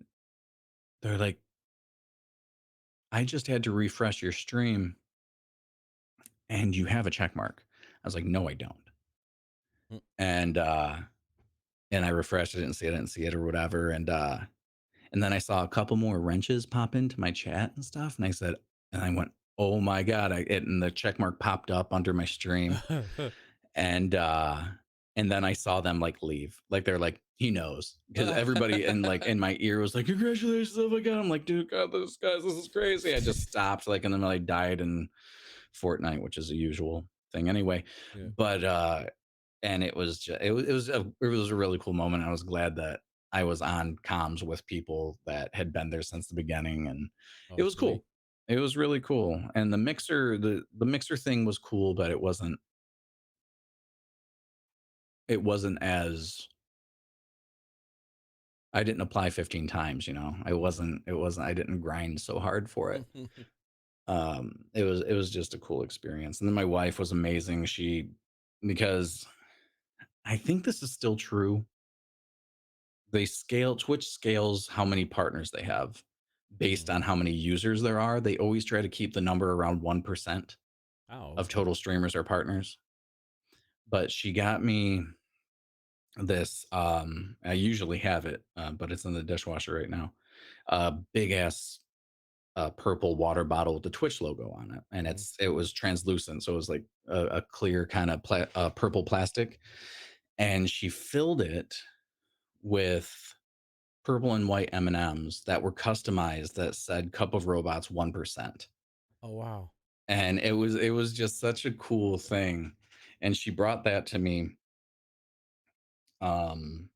they're like, I just had to refresh your stream and you have a check mark. I was like, no, I don't. And I refreshed it and I didn't see it or whatever. And then I saw a couple more wrenches pop into my chat and stuff. And I went, oh my God. And the check mark popped up under my stream. And then I saw them like leave. Like they're like, he knows. Because everybody in my ear was like, congratulations. Oh my God. I'm like, dude, God, this is crazy. I just stopped and then I died in Fortnite, which is a usual thing anyway. Yeah. But and it was a really cool moment. I was glad that I was on comms with people that had been there since the beginning, and it was cool. It was really cool. And the mixer thing was cool, but it wasn't as, I didn't apply 15 times, I didn't grind so hard for it. It was just a cool experience. And then my wife was amazing. Because I think this is still true. Twitch scales how many partners they have. based on how many users there are. They always try to keep the number around 1% Oh, of okay. total streamers or partners. But she got me this. I usually have it, but it's in the dishwasher right now. Big ass purple water bottle with the Twitch logo on it, and Mhm. it was translucent, so it was like a clear kind of purple plastic, and she filled it with purple and white M&Ms that were customized that said "Cup of Robots 1%," Oh, wow. and it was just such a cool thing, and she brought that to me. Um,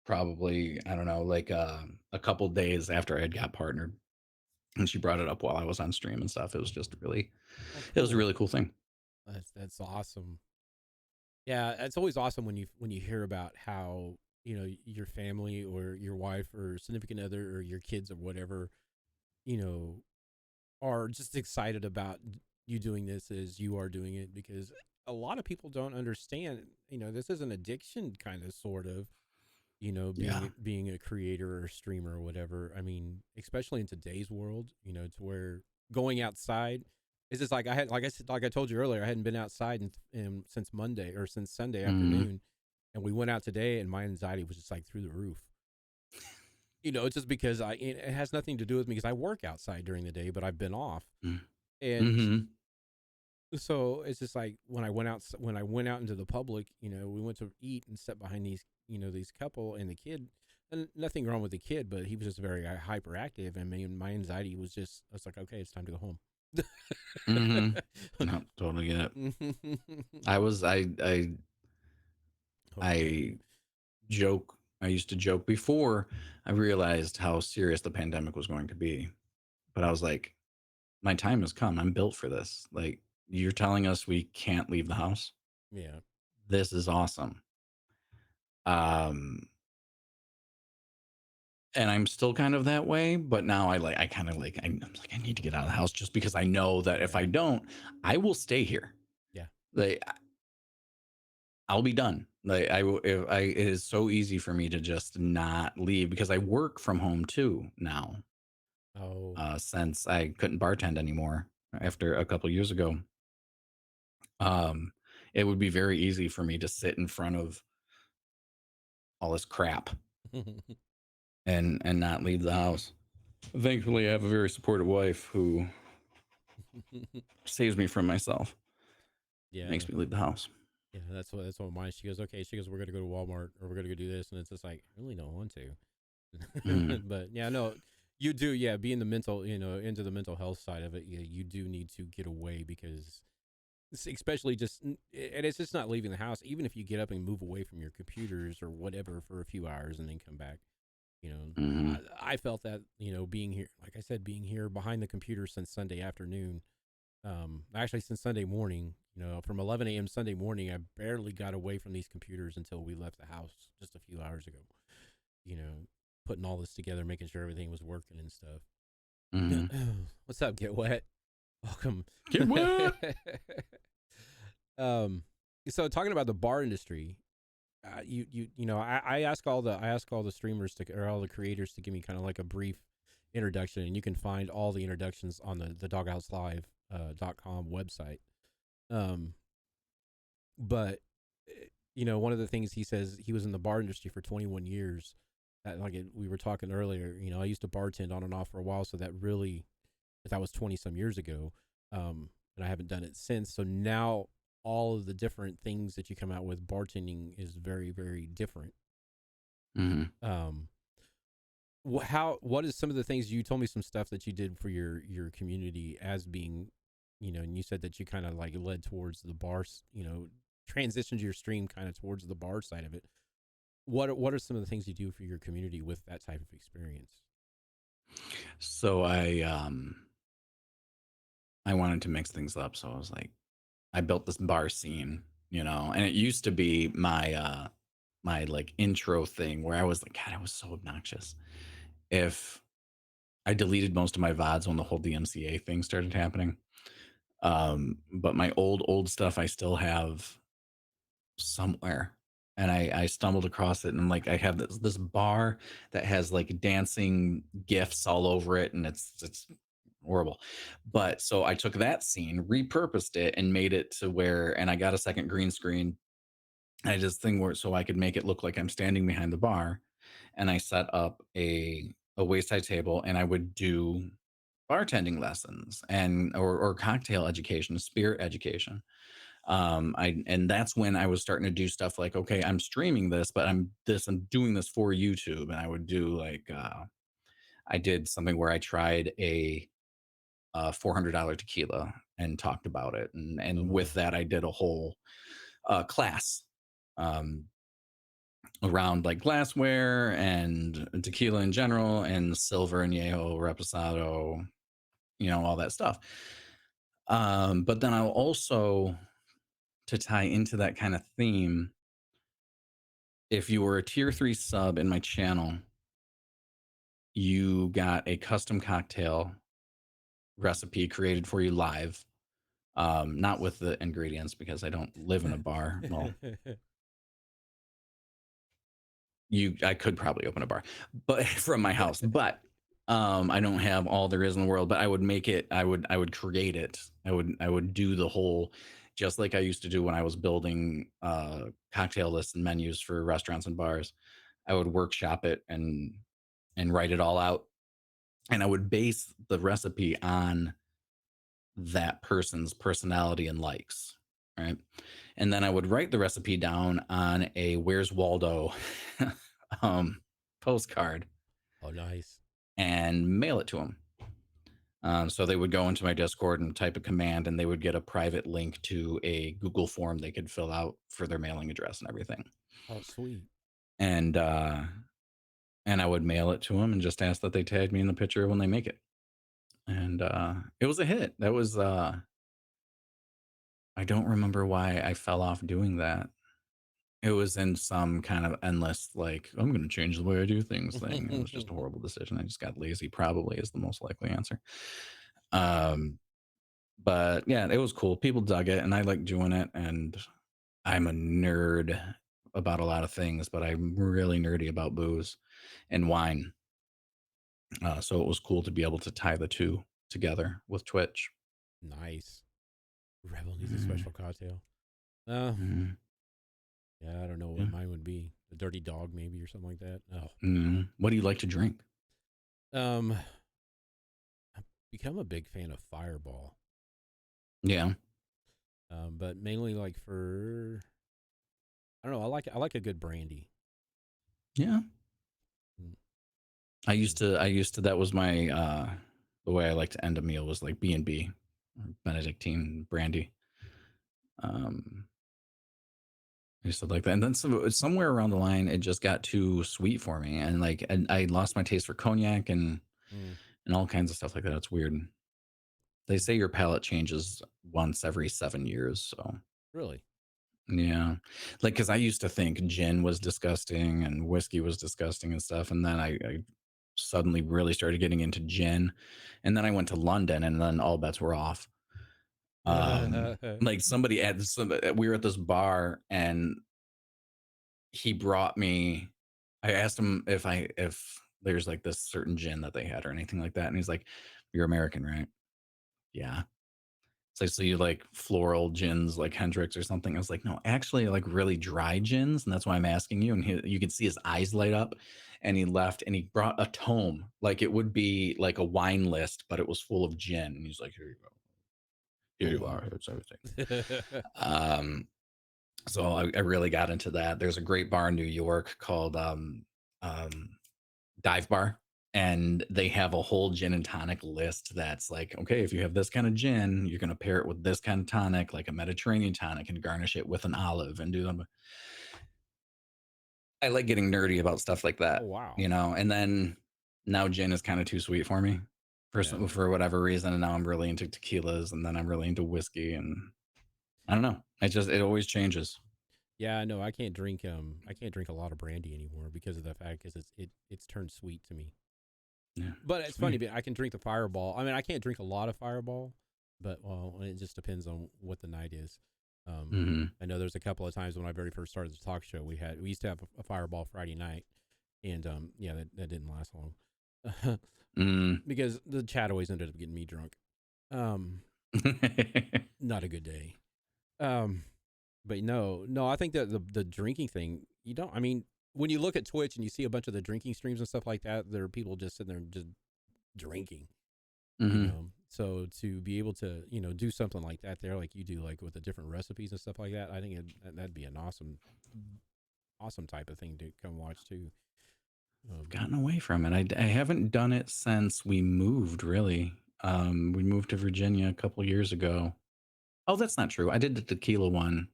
Probably I don't know, like a couple days after I had got partnered, and she brought it up while I was on stream and stuff. It was just really, Oh, it was a cool. really cool thing. That's awesome. Yeah, it's always awesome when you hear about how, your family or your wife or significant other or your kids or whatever, you know, are just excited about you doing this as you are doing it, because a lot of people don't understand, this is an addiction kind of sort of, Yeah. being a creator or streamer or whatever. I mean, especially in today's world, to where going outside is just like like I told you earlier, I hadn't been outside since Monday or since Sunday Mhm. afternoon, and we went out today, and my anxiety was just like through the roof. It's just because it has nothing to do with me, because I work outside during the day, but I've been off, Mm. and Mhm. so it's just like when I went out into the public, we went to eat and sat behind these couple and the kid, and nothing wrong with the kid, but he was just very hyperactive, and my anxiety was just, I was like, okay, it's time to go home. Mhm. No, totally get it. I was Okay. I joke I used to joke before I realized how serious the pandemic was going to be. But I was like, my time has come. I'm built for this. Like, you're telling us we can't leave the house? Yeah. This is awesome. Um and I'm still kind of that way, but now I kind of like I'm like I need to get out of the house just because I know that if Yeah. I don't, I will stay here. Yeah. Like I'll be done. Like I will if I it is so easy for me to just not leave because I work from home too now. Oh. Since I couldn't bartend anymore after a couple years ago. Um it would be very easy for me to sit in front of all this crap and not leave the house. Thankfully I have a very supportive wife who saves me from myself. Yeah. Makes me leave the house. Yeah, that's what mine. She goes, okay. She goes, we're gonna go to Walmart, or we're gonna go do this, and it's just like, I really don't want to. Mhm. But yeah, no, you do. Yeah, being the mental, into the mental health side of it, yeah, you do need to get away, because especially just, and it's just not leaving the house. Even if you get up and move away from your computers or whatever for a few hours and then come back, you know, Mhm. I felt that, being here, like I said, being here behind the computer since Sunday afternoon, actually since Sunday morning, from 11 a.m. Sunday morning, I barely got away from these computers until we left the house just a few hours ago. You know, putting all this together, making sure everything was working and stuff. Mhm. What's up, Get Wet? Welcome. Get what? um, so talking about the bar industry, I ask all the streamers or all the creators to give me kind of like a brief introduction, and you can find all the introductions on the doghouselive.com website. Um, but one of the things he says, he was in the bar industry for 21 years. We were talking earlier, I used to bartend on and off for a while, so that was 20 some years ago. And I haven't done it since. So now all of the different things that you come out with bartending is very, very different. Mhm. Um, what is some of the things, you told me some stuff that you did for your community as being, and you said that you kind of like led towards the bars, transitioned your stream kind of towards the bar side of it. What are some of the things you do for your community with that type of experience? So I wanted to mix things up, so I was like I built this bar scene, and it used to be my like intro thing where I was like, God, I was so obnoxious. If I deleted most of my VODs when the whole DMCA thing started happening. But my old stuff I still have somewhere. and I stumbled across it, and like I have this bar that has like dancing gifs all over it, and it's horrible. But so I took that scene, repurposed it, and made it to where, and I got a second green screen. I did this thing where so I could make it look like I'm standing behind the bar, and I set up a wayside table, and I would do bartending lessons and or cocktail education, spirit education. I and that's when I was starting to do stuff like, okay, I'm streaming this, but I'm doing this for YouTube. And I would do like I did something where I tried a $400 tequila and talked about it, and Oh, with that I did a whole class um around like glassware and tequila in general and silver and añejo reposado, all that stuff. But then I'll also, to tie into that kind of theme, if you were a tier 3 sub in my channel, you got a custom cocktail recipe created for you live. Not with the ingredients because I don't live in a bar. Well, I could probably open a bar, but from my house, but I don't have all there is in the world. But I would make it. I would create it. I would do the whole, just like I used to do when I was building cocktail lists and menus for restaurants and bars. I would workshop it and write it all out, and I would base the recipe on that person's personality and likes, right? And then I would write the recipe down on a Where's Waldo postcard oh, nice. and mail it to them. So they would go into my Discord and type a command, and they would get a private link to a Google form they could fill out for their mailing address and everything. Oh, sweet. And I would mail it to them and just ask that they tag me in the picture when they make it. And it was a hit. That was I don't remember why I fell off doing that. It was in some kind of endless, like, I'm going to change the way I do things thing. It was just a horrible decision. I just got lazy, probably is the most likely answer. But yeah, it was cool. People dug it, and I like doing it. And I'm a nerd about a lot of things, but I'm really nerdy about booze and wine. So it was cool to be able to tie the two together with Twitch. Nice. Rebel needs a special cocktail. Yeah, I don't know what mine would be. A dirty dog, maybe, or something like that. Oh. What do you like to drink? I've become a big fan of Fireball. Yeah. But mainly like for, I don't know. I like a good brandy. Yeah. I used to, that was my, the way I like to end a meal was like B&B, Benedictine brandy. I used to like that. And then somewhere around the line, it just got too sweet for me. And like, I lost my taste for cognac and all kinds of stuff like that. It's weird. They say your palate changes once every 7 years. So Really? yeah. Like, cause I used to think gin was disgusting and whiskey was disgusting and stuff. And then I suddenly really started getting into gin. And then I went to London, and then all bets were off. Like we were at this bar, and he brought me, I asked him if there's like this certain gin that they had or anything like that. And he's like, "You're American, right?" Yeah. It's like, so you like floral gins like Hendrix or something? I was like, no, actually I like really dry gins. And that's why I'm asking you. And you could see his eyes light up, and he left, and he brought a tome. Like it would be like a wine list, but it was full of gin. And he's like, here you go. Here you are. It's everything. So I really got into that. There's a great bar in New York called Dive Bar, and they have a whole gin and tonic list that's like, okay, if you have this kind of gin, you're going to pair it with this kind of tonic, like a Mediterranean tonic, and garnish it with an olive and do them. I like getting nerdy about stuff like that. Oh, wow. And then now gin is kind of too sweet for me for whatever reason. And now I'm really into tequilas, and then I'm really into whiskey, and I don't know. It always changes. Yeah, no, I can't drink a lot of brandy anymore because of the fact because it's turned sweet to me. Yeah, but it's funny, but I can drink the Fireball. I mean, I can't drink a lot of Fireball, but well, it just depends on what the night is. I know there's a couple of times when I very first started the talk show, we used to have a Fireball Friday night, and yeah, that didn't last long because the chat always ended up getting me drunk. Not a good day. But no, I think that the drinking thing, you don't. I mean, when you look at Twitch and you see a bunch of the drinking streams and stuff like that, there are people just sitting there and just drinking. So to be able to do something like that there, like you do, like with the different recipes and stuff like that, I think that'd be an awesome type of thing to come watch too. Gotten away from it. I haven't done it since we moved, really. We moved to Virginia a couple years ago. Oh, that's not true. I did the tequila one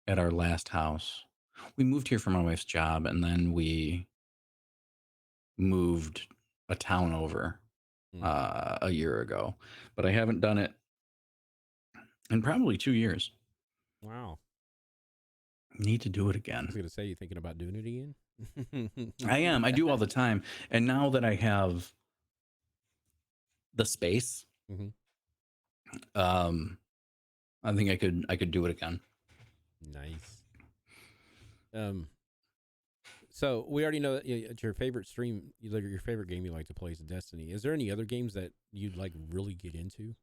at our last house. We moved here for my wife's job, and then we moved a town over a year ago. But I haven't done it in probably 2 years. Wow. Need to do it I again. was gonna say, you thinking about doing it again? I am. I do all the time. And now that I have the space, I think I could do it again. Nice. So we already know that it's your favorite stream. Your favorite game you like to play is Destiny. Is there any other games that you'd like really get into?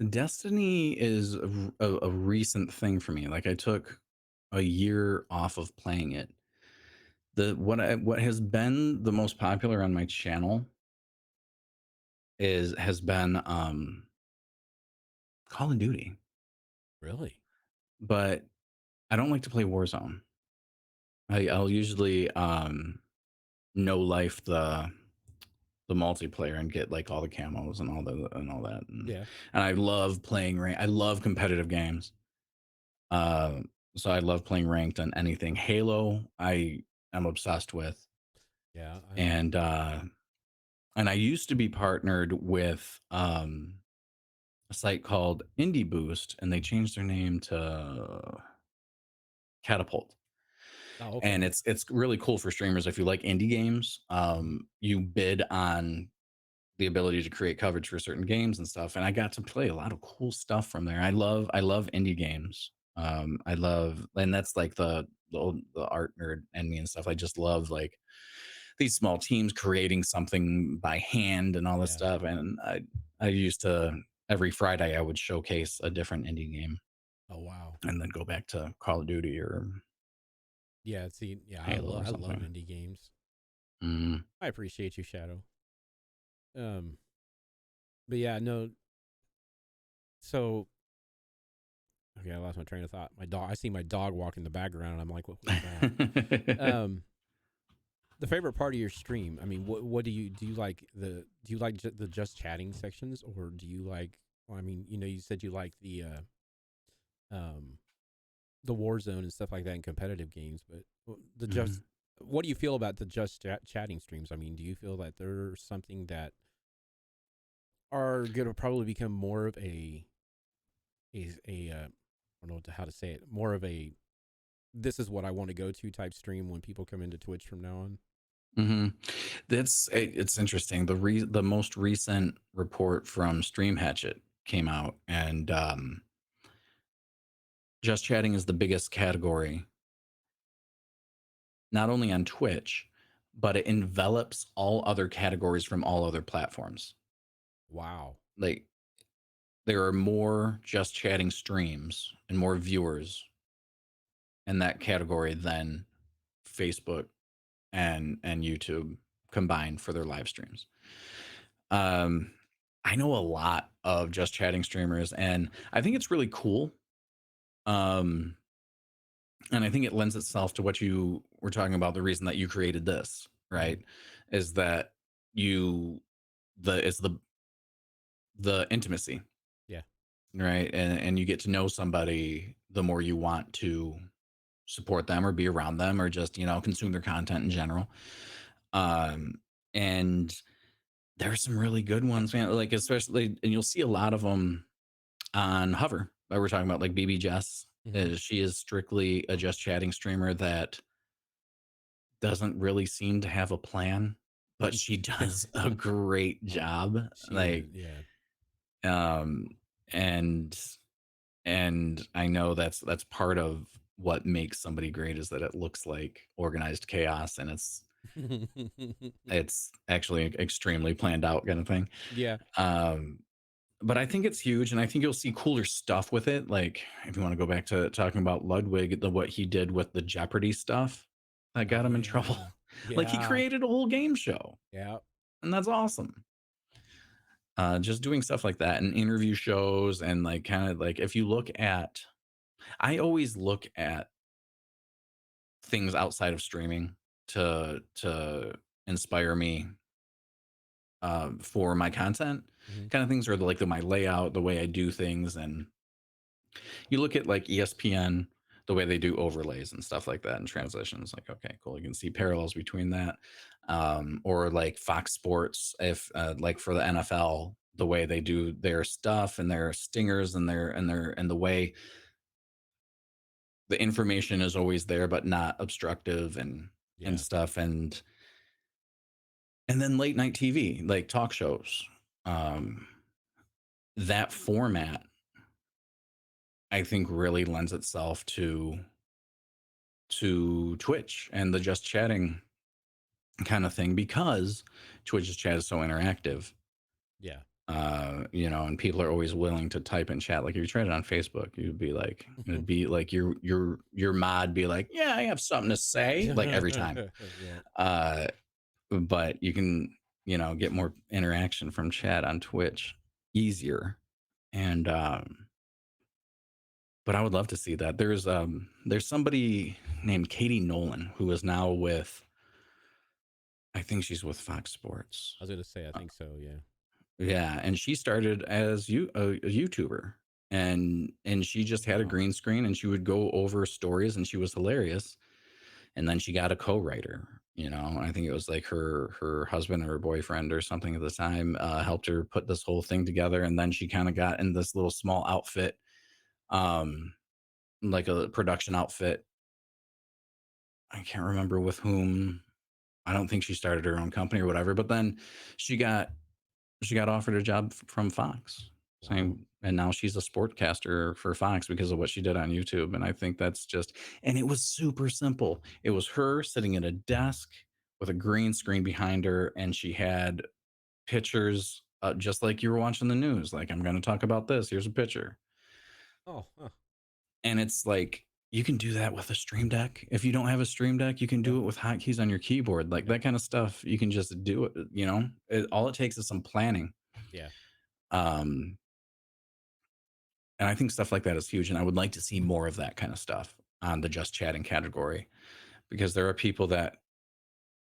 Destiny is a recent thing for me. Like I took a year off of playing it. What has been the most popular on my channel has been Call of Duty. Really? But I don't like to play Warzone. I'll usually no life the multiplayer and get like all the camos and all that. Yeah. And I love playing I love competitive games. So I love playing ranked on anything. Halo, I am obsessed with. Yeah. And I used to be partnered with a site called Indie Boost, and they changed their name to Catapult. Oh, okay. And it's really cool for streamers. If you like indie games, you bid on the ability to create coverage for certain games and stuff. And I got to play a lot of cool stuff from there. I love indie games. I love, and that's like the art nerd in me and stuff. I just love like these small teams creating something by hand and all this stuff. And I used to, every Friday I would showcase a different indie game. Oh wow. And then go back to Call of Duty or Halo I love indie games. I appreciate you, Shadow. But yeah, no. So, okay, I lost my train of thought. I see my dog walk in the background, and I'm like, what was that? The favorite part of your stream. I mean, what do you like the just chatting sections, or do you like? Well, I mean, you said you like the Warzone and stuff like that in competitive games, but what do you feel about the just chatting streams? I mean, do you feel that there's something that are going to probably become more of I don't know how to say it, more of a this is what I want to go to type stream when people come into Twitch from now on? It's interesting. The most recent report from Stream Hatchet came out, and just chatting is the biggest category, not only on Twitch, but it envelops all other categories from all other platforms. Wow. Like there are more just chatting streams and more viewers in that category than Facebook and YouTube combined for their live streams. I know a lot of just chatting streamers, and I think it's really cool. And I think it lends itself to what you were talking about. The reason that you created this, right, is that it's the intimacy. Yeah. Right. And you get to know somebody the more you want to support them or be around them or just, consume their content in general. And there are some really good ones, man. Like, especially, and you'll see a lot of them on Hover. Like we're talking about, like BB Jess. She is strictly a just chatting streamer that doesnand really seem to have a plan, but she does a great job. And And I know that's part of what makes somebody great is that it looks like organized chaos, and it's actually extremely planned out kind of thing. Yeah. Um, but I think it's huge, and I think you'll see cooler stuff with it. Like if you want to go back to talking about Ludwig, what he did with the Jeopardy stuff that got Oh him in trouble. yeah. Like he Yeah. created a whole game show, Yeah. and that's awesome. Just doing stuff like that and interview shows and like kind of like if you look at, I always look at things outside of streaming to inspire me for my content Mhm. kind of things, or my layout, the way I do things. And you look at like ESPN, the way they do overlays and stuff like that and Yep. transitions, like okay cool, you can see parallels between that. Or like Fox Sports, if like for the NFL, the way they do their stuff and their stingers and the way the information is always there but not obstructive and Yeah. stuff. And then late night TV, like talk shows. Um, that format, I think, really lends itself to Twitch and the just chatting kind of thing because Twitch's chat is so interactive. Yeah. And people are always willing to type in chat. Like if you tried it on Facebook, you'd be like, it'd be like your mod be like, yeah, I have something to say, like every time. Yeah. But you can, get more interaction from chat on Twitch easier. And but I would love to see that. There's somebody named Katie Nolan who is now with, I think she's with Fox Sports. I was gonna say, I think so. Yeah. Yeah, and she started as a YouTuber, and she just had a Wow. green screen, and she would go over stories, and she was hilarious. And then she got a co-writer. I think it was like her husband or her boyfriend or something at the time helped her put this whole thing together, and then she kind of got in this little small outfit, um, like a production outfit. I can't remember with whom. I don't think she started her own company or whatever, but then she got offered a job from Fox. Wow. And now she's a sportcaster for Fox because of what she did on YouTube. And I think that's and it was super simple. It was her sitting at a desk with a green screen behind her, and she had pictures, just like you were watching the news. Like, I'm going to talk about this. Here's a picture. Oh. Huh. And it's like, you can do that with a Stream Deck. If you don't have a Stream Deck, you can do it with hotkeys on your keyboard. Like that kind of stuff, you can just do it. All it takes is some planning. Yeah. Um, and I think stuff like that is huge. And I would like to see more of that kind of stuff on the just chatting category, because there are people that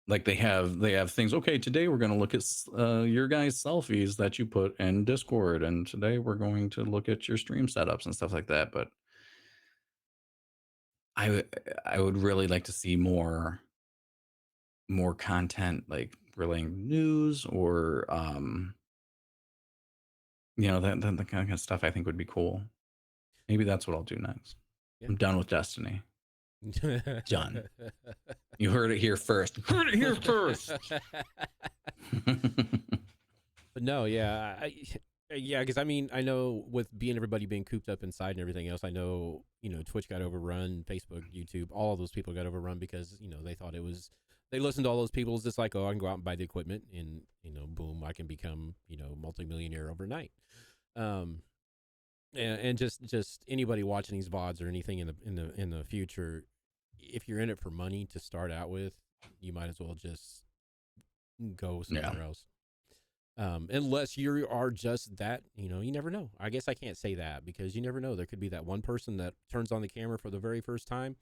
like they have things. Okay, today we're going to look at your guys' selfies that you put in Discord, and today we're going to look at your stream setups and stuff like that. But I would really like to see more content, like relaying news or that kind of stuff. I think would be cool. Maybe that's what I'll do next. Yeah. I'm done with Destiny. Done. You heard it here first. Heard it here first. But no, yeah, yeah, because I mean, I know with everybody being cooped up inside and everything else, I know, Twitch got overrun, Facebook, YouTube, all of those people got overrun because, they thought they listened to all those people. It's just like, oh, I can go out and buy the equipment and, boom, I can become, multimillionaire overnight. And just anybody watching these VODs or anything in the future, if you're in it for money to start out with, you might as well just go somewhere else. Unless you are just that, you never know. I guess I can't say that because you never know. There could be that one person that turns on the camera for the very first time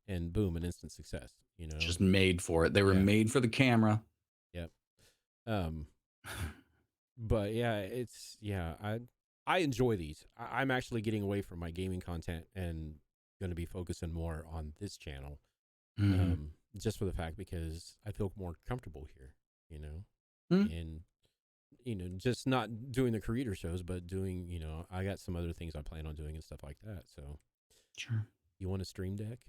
and boom, an instant success, Just made for it. They were made for the camera. Yep. But yeah, I enjoy these. I'm actually getting away from my gaming content and going to be focusing more on this channel. Mm-hmm. Just for the fact because I feel more comfortable here, Mm-hmm. and just not doing the creator shows, but doing, I got some other things I plan on doing and stuff like that. So Sure. You want a Stream Deck?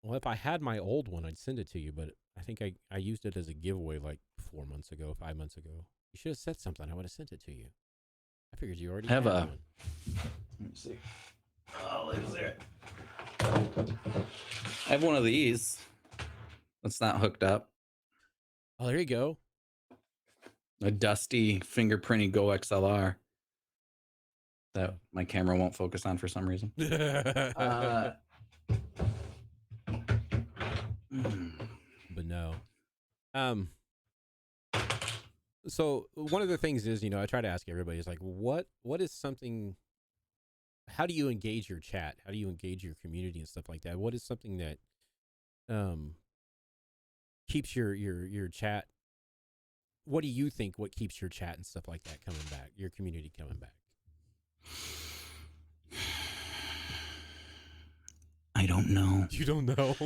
Well, if I had my old one, I'd send it to you, but I think I used it as a giveaway like 4 months ago, 5 months ago. You should have said something. I would have sent it to you. I figured you already had one. Let me see. Oh, is there? I have one of these. That's not hooked up. Oh, there you go. A dusty, fingerprinty Go XLR that Oh. my camera won't focus on for some reason. But no. So one of the things is, I try to ask everybody is like, what is something, how do you engage your chat? How do you engage your community and stuff like that? What is something that keeps your chat? What do you think what keeps your chat and stuff like that coming back, your community coming back? I don't know. You don't know?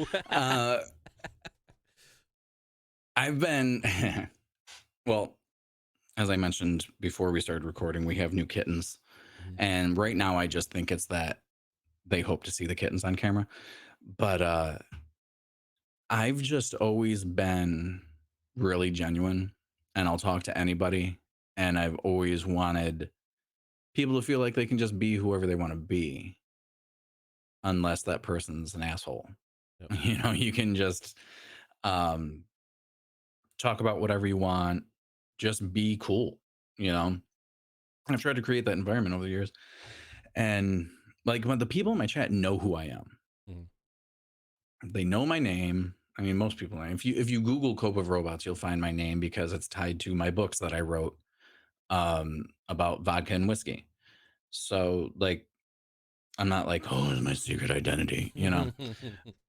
I've been, well, as I mentioned before we started recording, we have new kittens. Mm-hmm. And right now I just think it's that they hope to see the kittens on camera. But I've just always been really genuine, and I'll talk to anybody. And I've always wanted people to feel like they can just be whoever they want to be, unless that person's an asshole. Yep. You can just talk about whatever you want, just be cool. And I've tried to create that environment over the years. And like when the people in my chat know who I am, they know my name. I mean, most people know. If you Google CupofRobots, you'll find my name because it's tied to my books that I wrote about vodka and whiskey. So like, I'm not like, oh, it's my secret identity,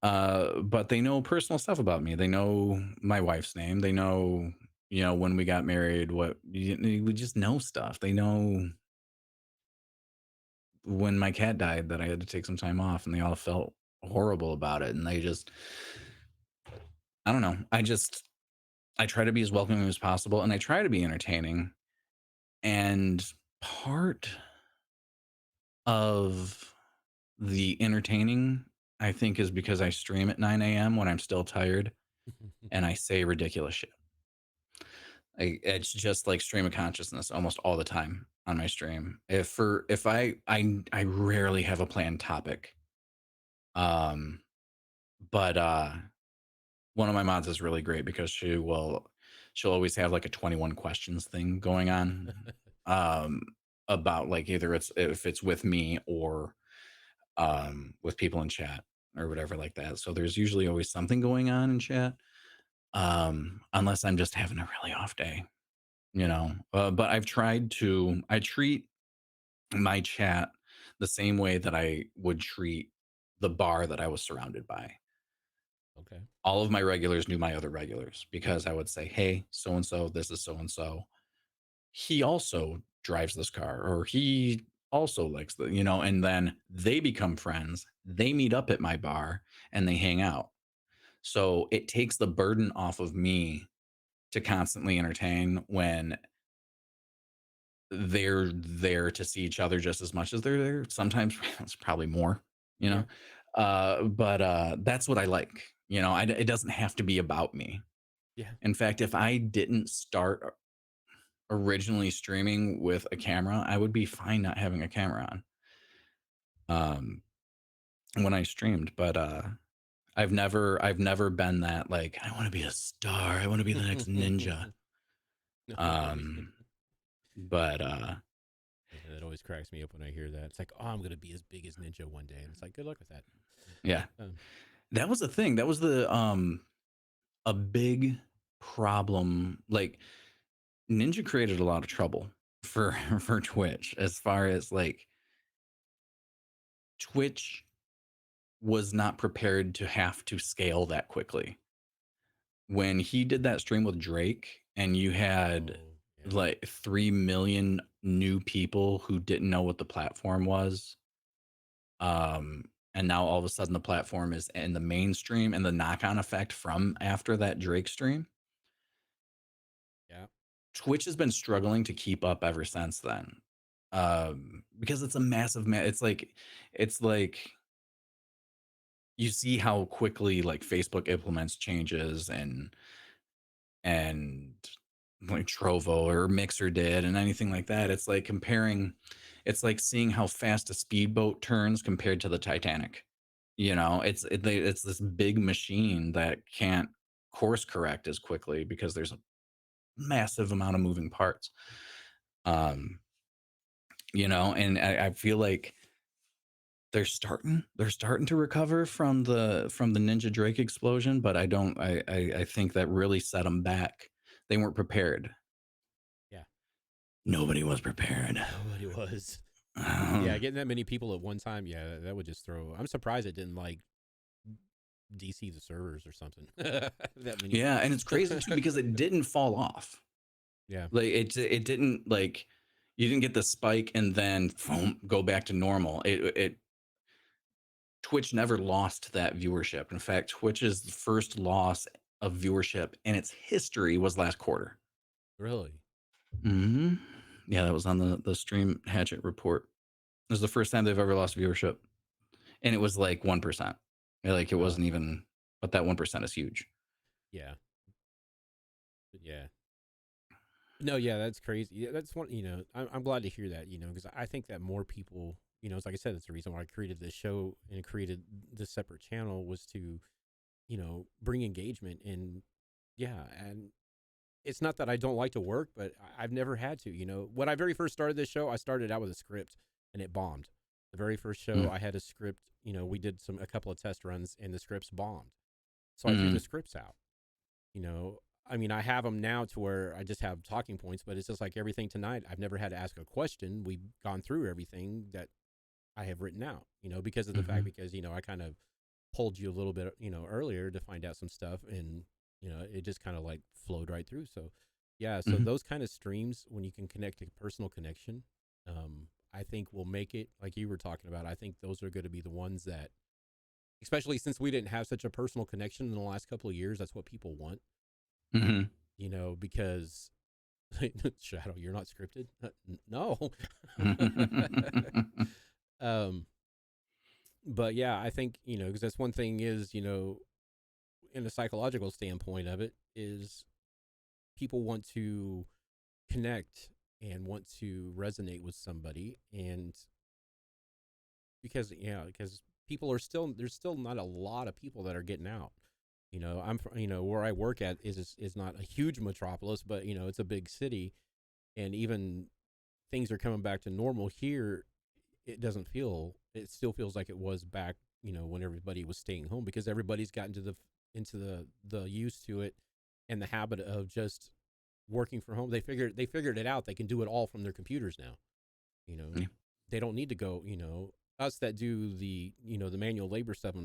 but they know personal stuff about me. They know my wife's name. They know, when we got married, we just know stuff. They know when my cat died that I had to take some time off, and they all felt horrible about it. And they just, I don't know. I try to be as welcoming as possible, and I try to be entertaining. And part of the entertaining, I think, is because I stream at 9 a.m. when I'm still tired and I say ridiculous shit. It's just like stream of consciousness almost all the time on my stream. If I rarely have a planned topic. But one of my mods is really great because she'll always have like a 21 questions thing going on about like either if it's with me or with people in chat or whatever like that. So there's usually always something going on in chat, unless I'm just having a really off day, but I treat my chat the same way that I would treat the bar that I was surrounded by. Okay. All of my regulars knew my other regulars because I would say, hey, so-and-so, this is so-and-so. He also drives this car, or he also likes and then they become friends. They meet up at my bar and they hang out. So it takes the burden off of me to constantly entertain when they're there to see each other just as much as they're there. Sometimes it's probably more, but that's what I like. It doesn't have to be about me. Yeah. In fact, if I didn't start originally streaming with a camera, I would be fine not having a camera on when I streamed. But I've never been that like, I want to be a star, I want to be the next ninja. But that always cracks me up when I hear that. It's like, oh, I'm gonna be as big as Ninja one day, and it's like, good luck with that. Yeah. That was the thing. That was the a big problem. Like Ninja created a lot of trouble for Twitch, as far as like Twitch was not prepared to have to scale that quickly. When he did that stream with Drake and you had like 3 million new people who didn't know what the platform was, and now all of a sudden the platform is in the mainstream, and the knock-on effect from after that Drake stream. Yeah. Twitch has been struggling to keep up ever since then. Because it's a massive it's like you see how quickly like Facebook implements changes and like Trovo or Mixer did and anything like that. It's like comparing, it's like seeing how fast a speedboat turns compared to the Titanic. You know, it's this big machine that can't course correct as quickly because there's a massive amount of moving parts. Um, you know, and I feel like they're starting to recover from the Ninja Drake explosion, but I think that really set them back. They weren't prepared. Yeah. Nobody was prepared. Nobody was. Yeah, getting that many people at one time, yeah, that would just throw. I'm surprised it didn't like DC the servers or something. That many. Yeah, and it's crazy too because it didn't fall off. Yeah. Like it didn't like you didn't get the spike and then boom, go back to normal. It Twitch never lost that viewership. In fact, Twitch's first loss of viewership in its history was last quarter. Really? Mm-hmm. Yeah, that was on the Stream Hatchet report. It was the first time they've ever lost viewership, and it was like 1%. Like it wasn't even, but that 1% is huge. Yeah. But yeah. No, yeah, that's crazy. Yeah, that's one. You know, I'm glad to hear that. You know, because I think that more people. You know, it's like I said, it's the reason why I created this show and created this separate channel was to, you know, bring engagement and yeah, and it's not that I don't like to work, but I've never had to. You know, when I very first started this show, I started out with a script and it bombed. The very first show, I had a script. You know, we did a couple of test runs and the scripts bombed, so I threw the scripts out. You know, I mean, I have them now to where I just have talking points, but it's just like everything tonight. I've never had to ask a question. We've gone through everything that I have written out, you know, because of the fact, because, you know, I kind of pulled you a little bit, you know, earlier to find out some stuff and, you know, it just kind of like flowed right through. So, yeah. So those kind of streams, when you can connect a personal connection, I think will make it like you were talking about. I think those are going to be the ones that, especially since we didn't have such a personal connection in the last couple of years, that's what people want. You know, because Shadow, you're not scripted. No. But yeah, I think, you know, because that's one thing is, you know, in a psychological standpoint of it is people want to connect and want to resonate with somebody. And because, yeah, because people are still, there's still not a lot of people that are getting out. You know, you know, where I work at is not a huge metropolis, but, you know, it's a big city. And even things are coming back to normal here. It still feels like it was back, you know, when everybody was staying home, because everybody's gotten to into the used to it and the habit of just working from home. They figured it out. They can do it all from their computers now. You know, they don't need to go, you know, us that do the, you know, the manual labor stuff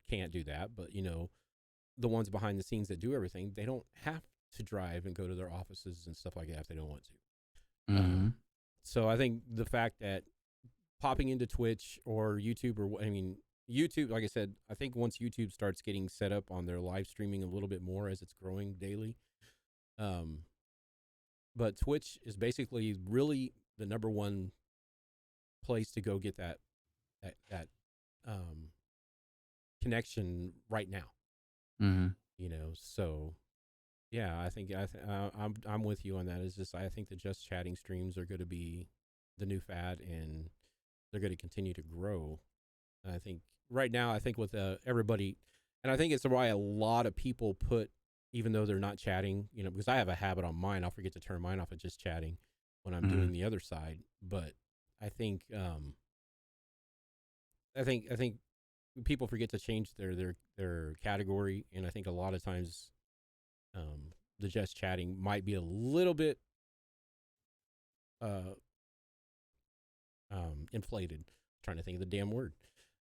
can't do that. But, you know, the ones behind the scenes that do everything, they don't have to drive and go to their offices and stuff like that if they don't want to. So I think the fact that popping into Twitch or YouTube, or I mean, YouTube, like I said, I think once YouTube starts getting set up on their live streaming a little bit more as it's growing daily. But Twitch is basically really the number one place to go get that connection right now. You know, so yeah, I think I'm with you on that. It's just, I think the just chatting streams are going to be the new fad, and they're going to continue to grow. And I think right now, I think with everybody, and I think it's why a lot of people put, even though they're not chatting, you know, because I have a habit on mine, I'll forget to turn mine off at just chatting when I'm doing the other side. But I think people forget to change their category, and I think a lot of times the just chatting might be a little bit inflated. I'm trying to think of the damn word.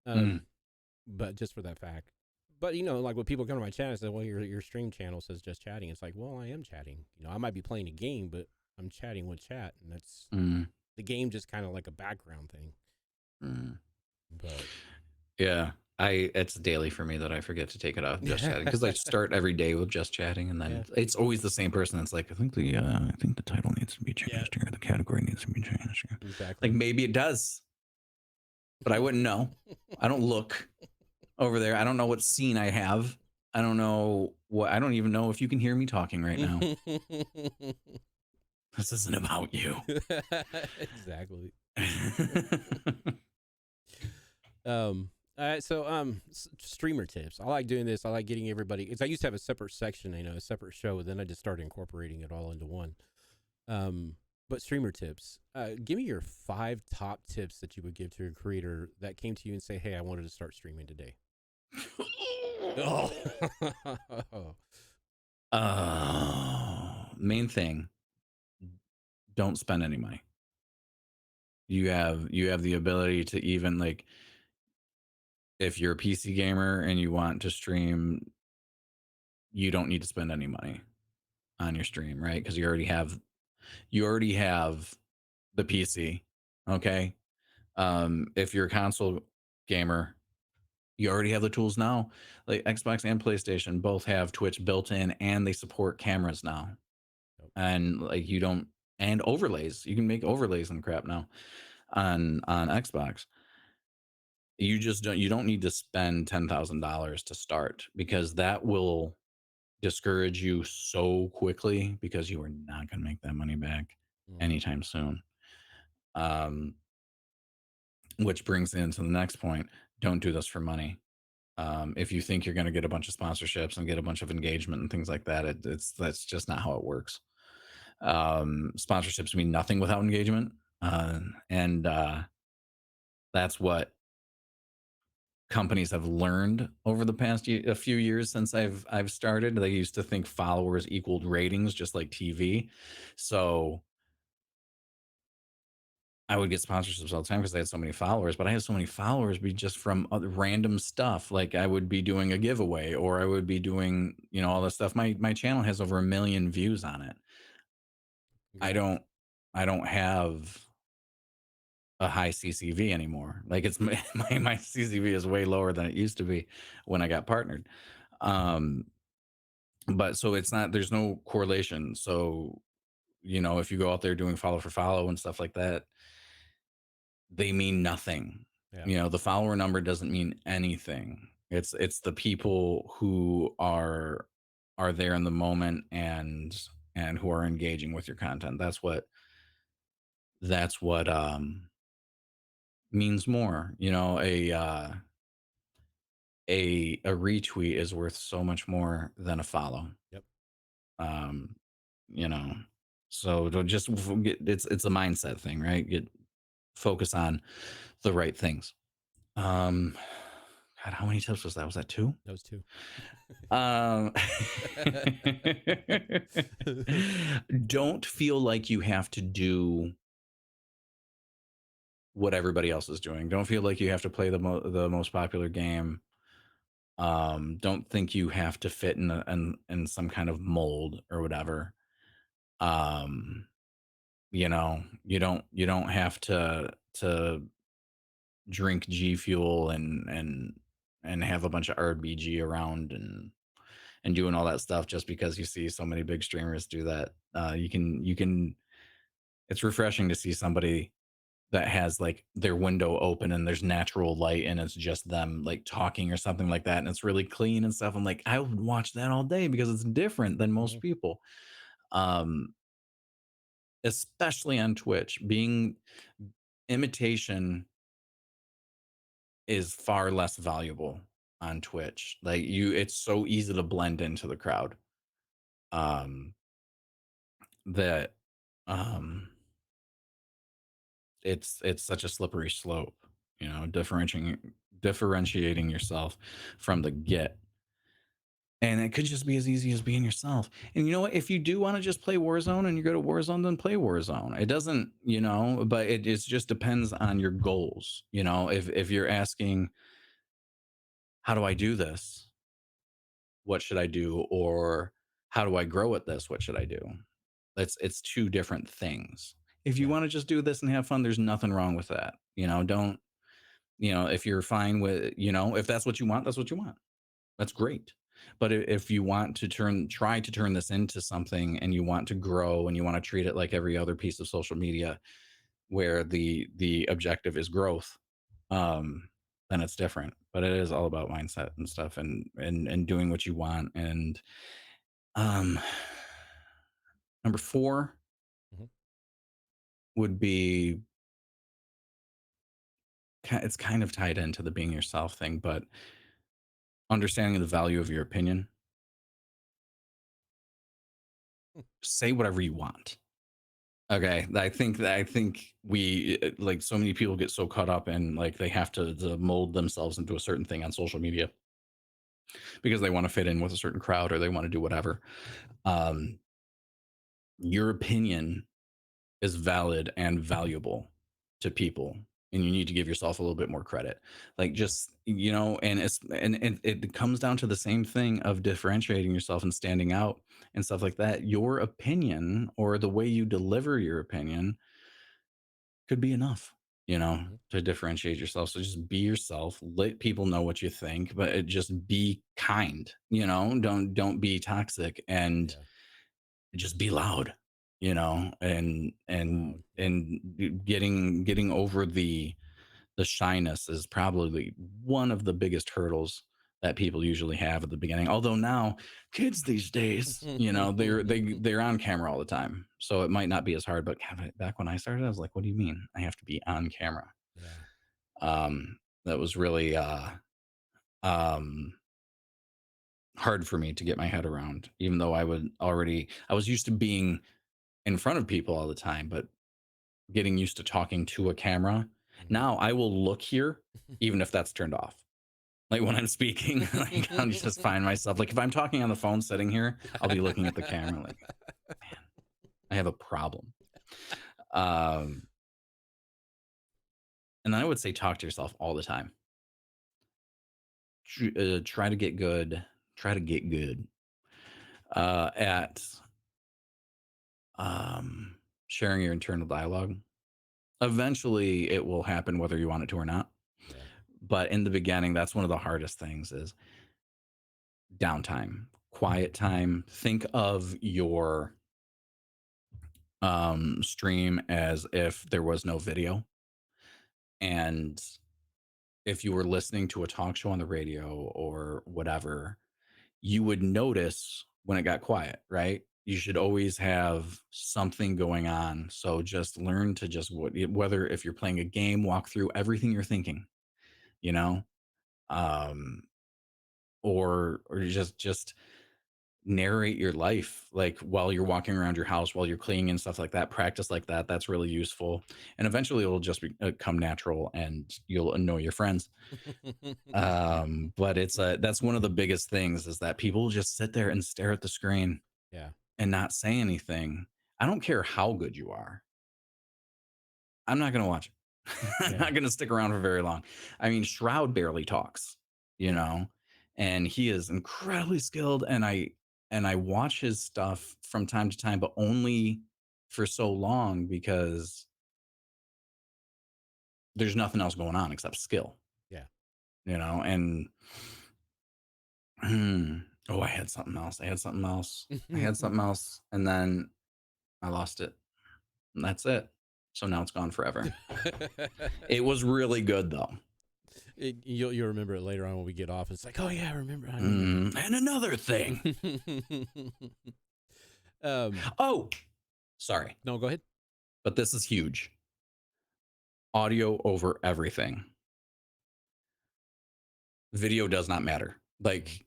But just for that fact. But, you know, like when people come to my chat and say, well, your stream channel says just chatting, it's like, well, I am chatting. You know, I might be playing a game, but I'm chatting with chat, and that's the game, just kind of like a background thing. But yeah, it's daily for me that I forget to take it off just chatting, because I start every day with just chatting, and then it's always the same person that's like, I think the title needs to be changed here, the category needs to be changed here. Exactly. Like, maybe it does, but I wouldn't know. I don't look over there. I don't know what scene I have. I don't know what. I don't even know if you can hear me talking right now. This isn't about you. Exactly. Streamer tips. I like doing this. I like getting everybody, because I used to have a separate section, a separate show. Then I just started incorporating it all into one. But streamer tips. Give me your 5 top tips that you would give to a creator that came to you and say, "Hey, I wanted to start streaming today." Main thing, don't spend any money. You have the ability to, even like, if you're a PC gamer and you want to stream, you don't need to spend any money on your stream, right? Because you already have the PC. Okay. If you're a console gamer, you already have the tools now. Like Xbox and PlayStation both have Twitch built in, and they support cameras now. And like, you don't, and overlays. You can make overlays and crap now on Xbox. You don't need to spend $10,000 to start, because that will discourage you so quickly, because you are not going to make that money back anytime soon. Which brings into the next point. Don't do this for money. If you think you're going to get a bunch of sponsorships and get a bunch of engagement and things like that, that's just not how it works. Sponsorships mean nothing without engagement. And that's what companies have learned over the past a few years since I've started. They used to think followers equaled ratings, just like TV. So I would get sponsorships all the time because I had so many followers, but I had so many followers be just from other random stuff. Like, I would be doing a giveaway, or I would be doing, all this stuff. My channel has over 1 million views on it. I don't have a high CCV anymore. Like, it's my CCV is way lower than it used to be when I got partnered. But so it's not, there's no correlation. So, if you go out there doing follow for follow and stuff like that, they mean nothing. Yeah. The follower number doesn't mean anything. It's the people who are there in the moment, and who are engaging with your content. That's what means more. A retweet is worth so much more than a follow. Yep. So it's a mindset thing, right? Focus on the right things. God, how many tips was that? Was that 2? That was 2. Don't feel like you have to do what everybody else is doing. Don't feel like you have to play the most popular game. Don't think you have to fit in some kind of mold or whatever. You don't have to drink G Fuel and have a bunch of RBG around and doing all that stuff just because you see so many big streamers do that. You can it's refreshing to see somebody that has like their window open and there's natural light and it's just them like talking or something like that, and it's really clean and stuff. I'm like, I would watch that all day because it's different than most people. Especially on Twitch, imitation is far less valuable on Twitch. Like, it's so easy to blend into the crowd. That it's such a slippery slope, differentiating yourself from the get. And it could just be as easy as being yourself. And you know what? If you do want to just play Warzone and you go to Warzone, then play Warzone. It doesn't, but it just depends on your goals. If you're asking, how do I do this? What should I do? Or how do I grow at this? What should I do? It's 2 different things. If you want to just do this and have fun, there's nothing wrong with that. Don't, if you're fine with, if that's what you want, that's what you want. That's great. But if you want to try to turn this into something, and you want to grow, and you want to treat it like every other piece of social media where the objective is growth, then it's different. But it is all about mindset and stuff, and doing what you want. And um, number 4 Mhm. would be it's kind of tied into the being yourself thing, but understanding the value of your opinion. Say whatever you want. Okay, I think we like so many people get so caught up in like they have to mold themselves into a certain thing on social media because they want to fit in with a certain crowd or they want to do whatever. Um, your opinion is valid and valuable to people, and you need to give yourself a little bit more credit. Like Yeah. just and and it comes down to the same thing of differentiating yourself and standing out and stuff like that. Your opinion or the way you deliver your opinion could be enough, Mhm. to differentiate yourself. So just be yourself, let people know what you think, but just be kind, don't be toxic, and Yeah. just be loud, and Loud. Yep. getting over the shyness is probably one of the biggest hurdles that people usually have at the beginning. Although now kids these days, they're on camera all the time. So it might not be as hard, but God, back when I started, I was like, what do you mean I have to be on camera? Yeah. That was really um hard for me to get my head around, even though I was used to being in front of people all the time, but getting used to talking to a camera. Mhm. Now I will look here even if that's turned off. Like when I'm speaking, like I'll just find myself like if I'm talking on the phone sitting here, I'll be looking at the camera like, man, I have a problem. Um, and then I would say talk to yourself all the time. Try to get good. Try to get good at um, sharing your internal dialogue. Eventually, it will happen whether you want it to or not. Yeah. But in the beginning, that's one of the hardest things is downtime, quiet time. Think of your stream as if there was no video. And if you were listening to a talk show on the radio or whatever, you would notice when it got quiet, right? You should always have something going on. So just learn to just whether if you're playing a game, walk through everything you're thinking, you know, um, or just narrate your life like while you're walking around your house while you're cleaning and stuff like that. Practice like that. That's really useful, and eventually it'll just come natural and you'll annoy your friends. But that's one of the biggest things is that people just sit there and stare at the screen Yeah. and not say anything. I don't care how good you are, I'm not going to watch it. I'm Yeah. not going to stick around for very long. I mean, Shroud barely talks, you know, and he is incredibly skilled. And I watch his stuff from time to time, but only for so long because there's nothing else going on except skill, Yeah. and oh, I had something else. And then I lost it. And that's it. So now it's gone forever. It was really good though. You'll remember it later on when we get off. It's like, oh yeah, I remember And another thing. that. Oh, sorry, No, go ahead. but this is huge. Audio over everything. Video does not matter. Mhm. Like,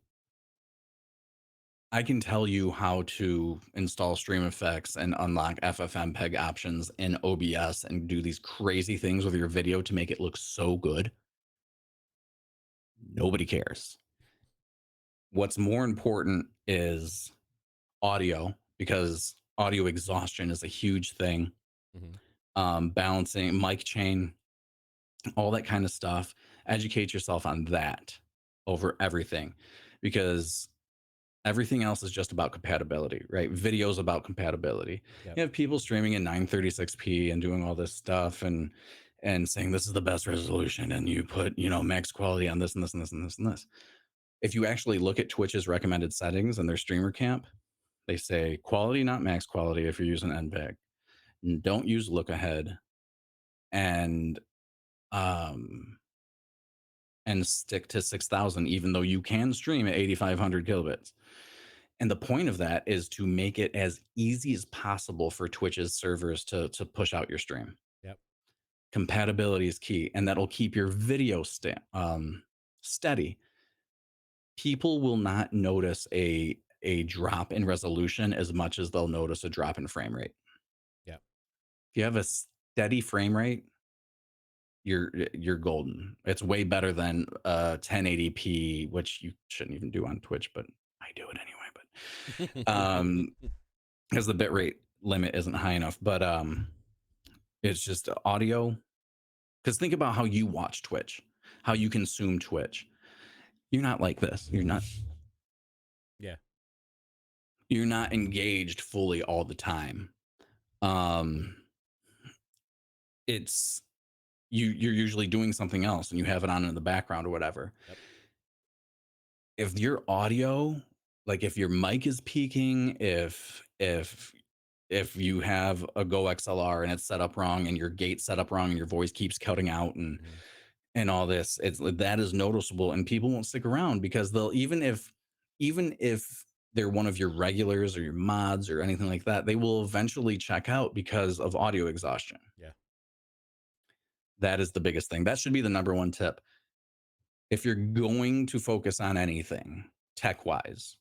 I can tell you how to install stream effects and unlock FFmpeg options in OBS and do these crazy things with your video to make it look so good. Nobody cares. What's more important is audio because audio exhaustion is a huge thing. Mhm. Balancing mic chain, all that kind of stuff. Educate yourself on that over everything because everything else is just about compatibility, right? Videos about compatibility. Yep. You have people streaming in 936p and doing all this stuff and saying this is the best resolution and you put, max quality on this and this and this and this and this. If you actually look at Twitch's recommended settings and their streamer camp, they say quality, not max quality if you're using NVIDIA. Don't use look ahead. And um and stick to 6,000, even though you can stream at 8,500 kilobits. And the point of that is to make it as easy as possible for Twitch's servers to push out your stream. Yep. Compatibility is key, and that'll keep your video steady. People will not notice a drop in resolution as much as they'll notice a drop in frame rate. Yep. If you have a steady frame rate, you're golden. It's way better than 1080p, which you shouldn't even do on Twitch, but I do it anyway. But because the bitrate limit isn't high enough. But it's just audio. Because think about how you watch Twitch, how you consume Twitch. You're not like this. You're not. Yeah. You're not engaged fully all the time. It's you're usually doing something else and you have it on in the background or whatever. Yep. If your audio, like if your mic is peaking, if you have a Go XLR and it's set up wrong and your gate's set up wrong and your voice keeps cutting out and all this, that is noticeable, and people won't stick around because they'll even if they're one of your regulars or your mods or anything like that, they will eventually check out because of audio exhaustion. Yeah. That is the biggest thing. That should be the number one tip. If you're going to focus on anything tech-wise,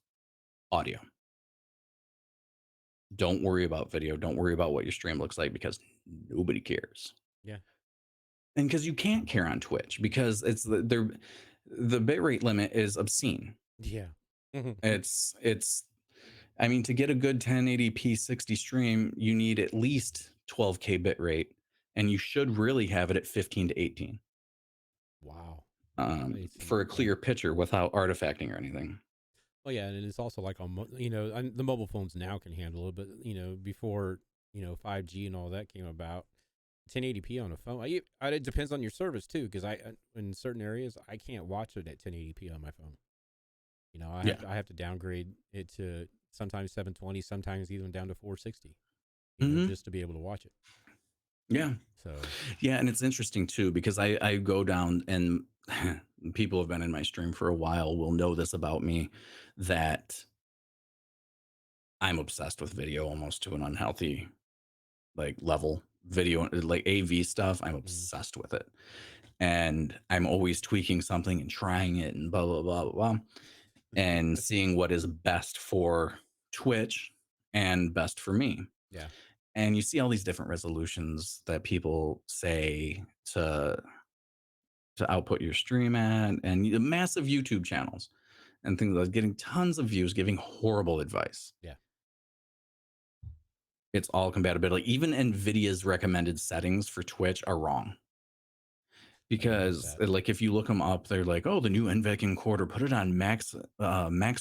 audio. Don't worry about video. Don't worry about what your stream looks like because nobody cares. Yeah. And because you can't care on Twitch because it's the bitrate limit is obscene. Yeah. It's I mean, to get a good 1080p 60 stream, you need at least 12K bitrate, and you should really have it at 15 to 18. Wow. For a clear picture without artifacting or anything. Well, yeah, and it's also like on the mobile phones now can handle it, but before 5G and all that came about, 1080p on a phone. It depends on your service too, because in certain areas I can't watch it at 1080p on my phone. I have to downgrade it to sometimes 720, sometimes even down to 460, just to be able to watch it. Yeah. So yeah, and it's interesting too because I go down, and people have been in my stream for a while will know this about me, that I'm obsessed with video almost to an unhealthy level. Video, like AV stuff, I'm obsessed with it, and I'm always tweaking something and trying it and blah blah blah blah, and seeing what is best for Twitch and best for me. Yeah. And you see all these different resolutions that people say to output your stream at, and massive YouTube channels and things like getting tons of views, giving horrible advice. Yeah. It's all compatibility. Even NVIDIA's recommended settings for Twitch are wrong. Because if you look them up, they're like, oh, the new NVENC encoder, put it on max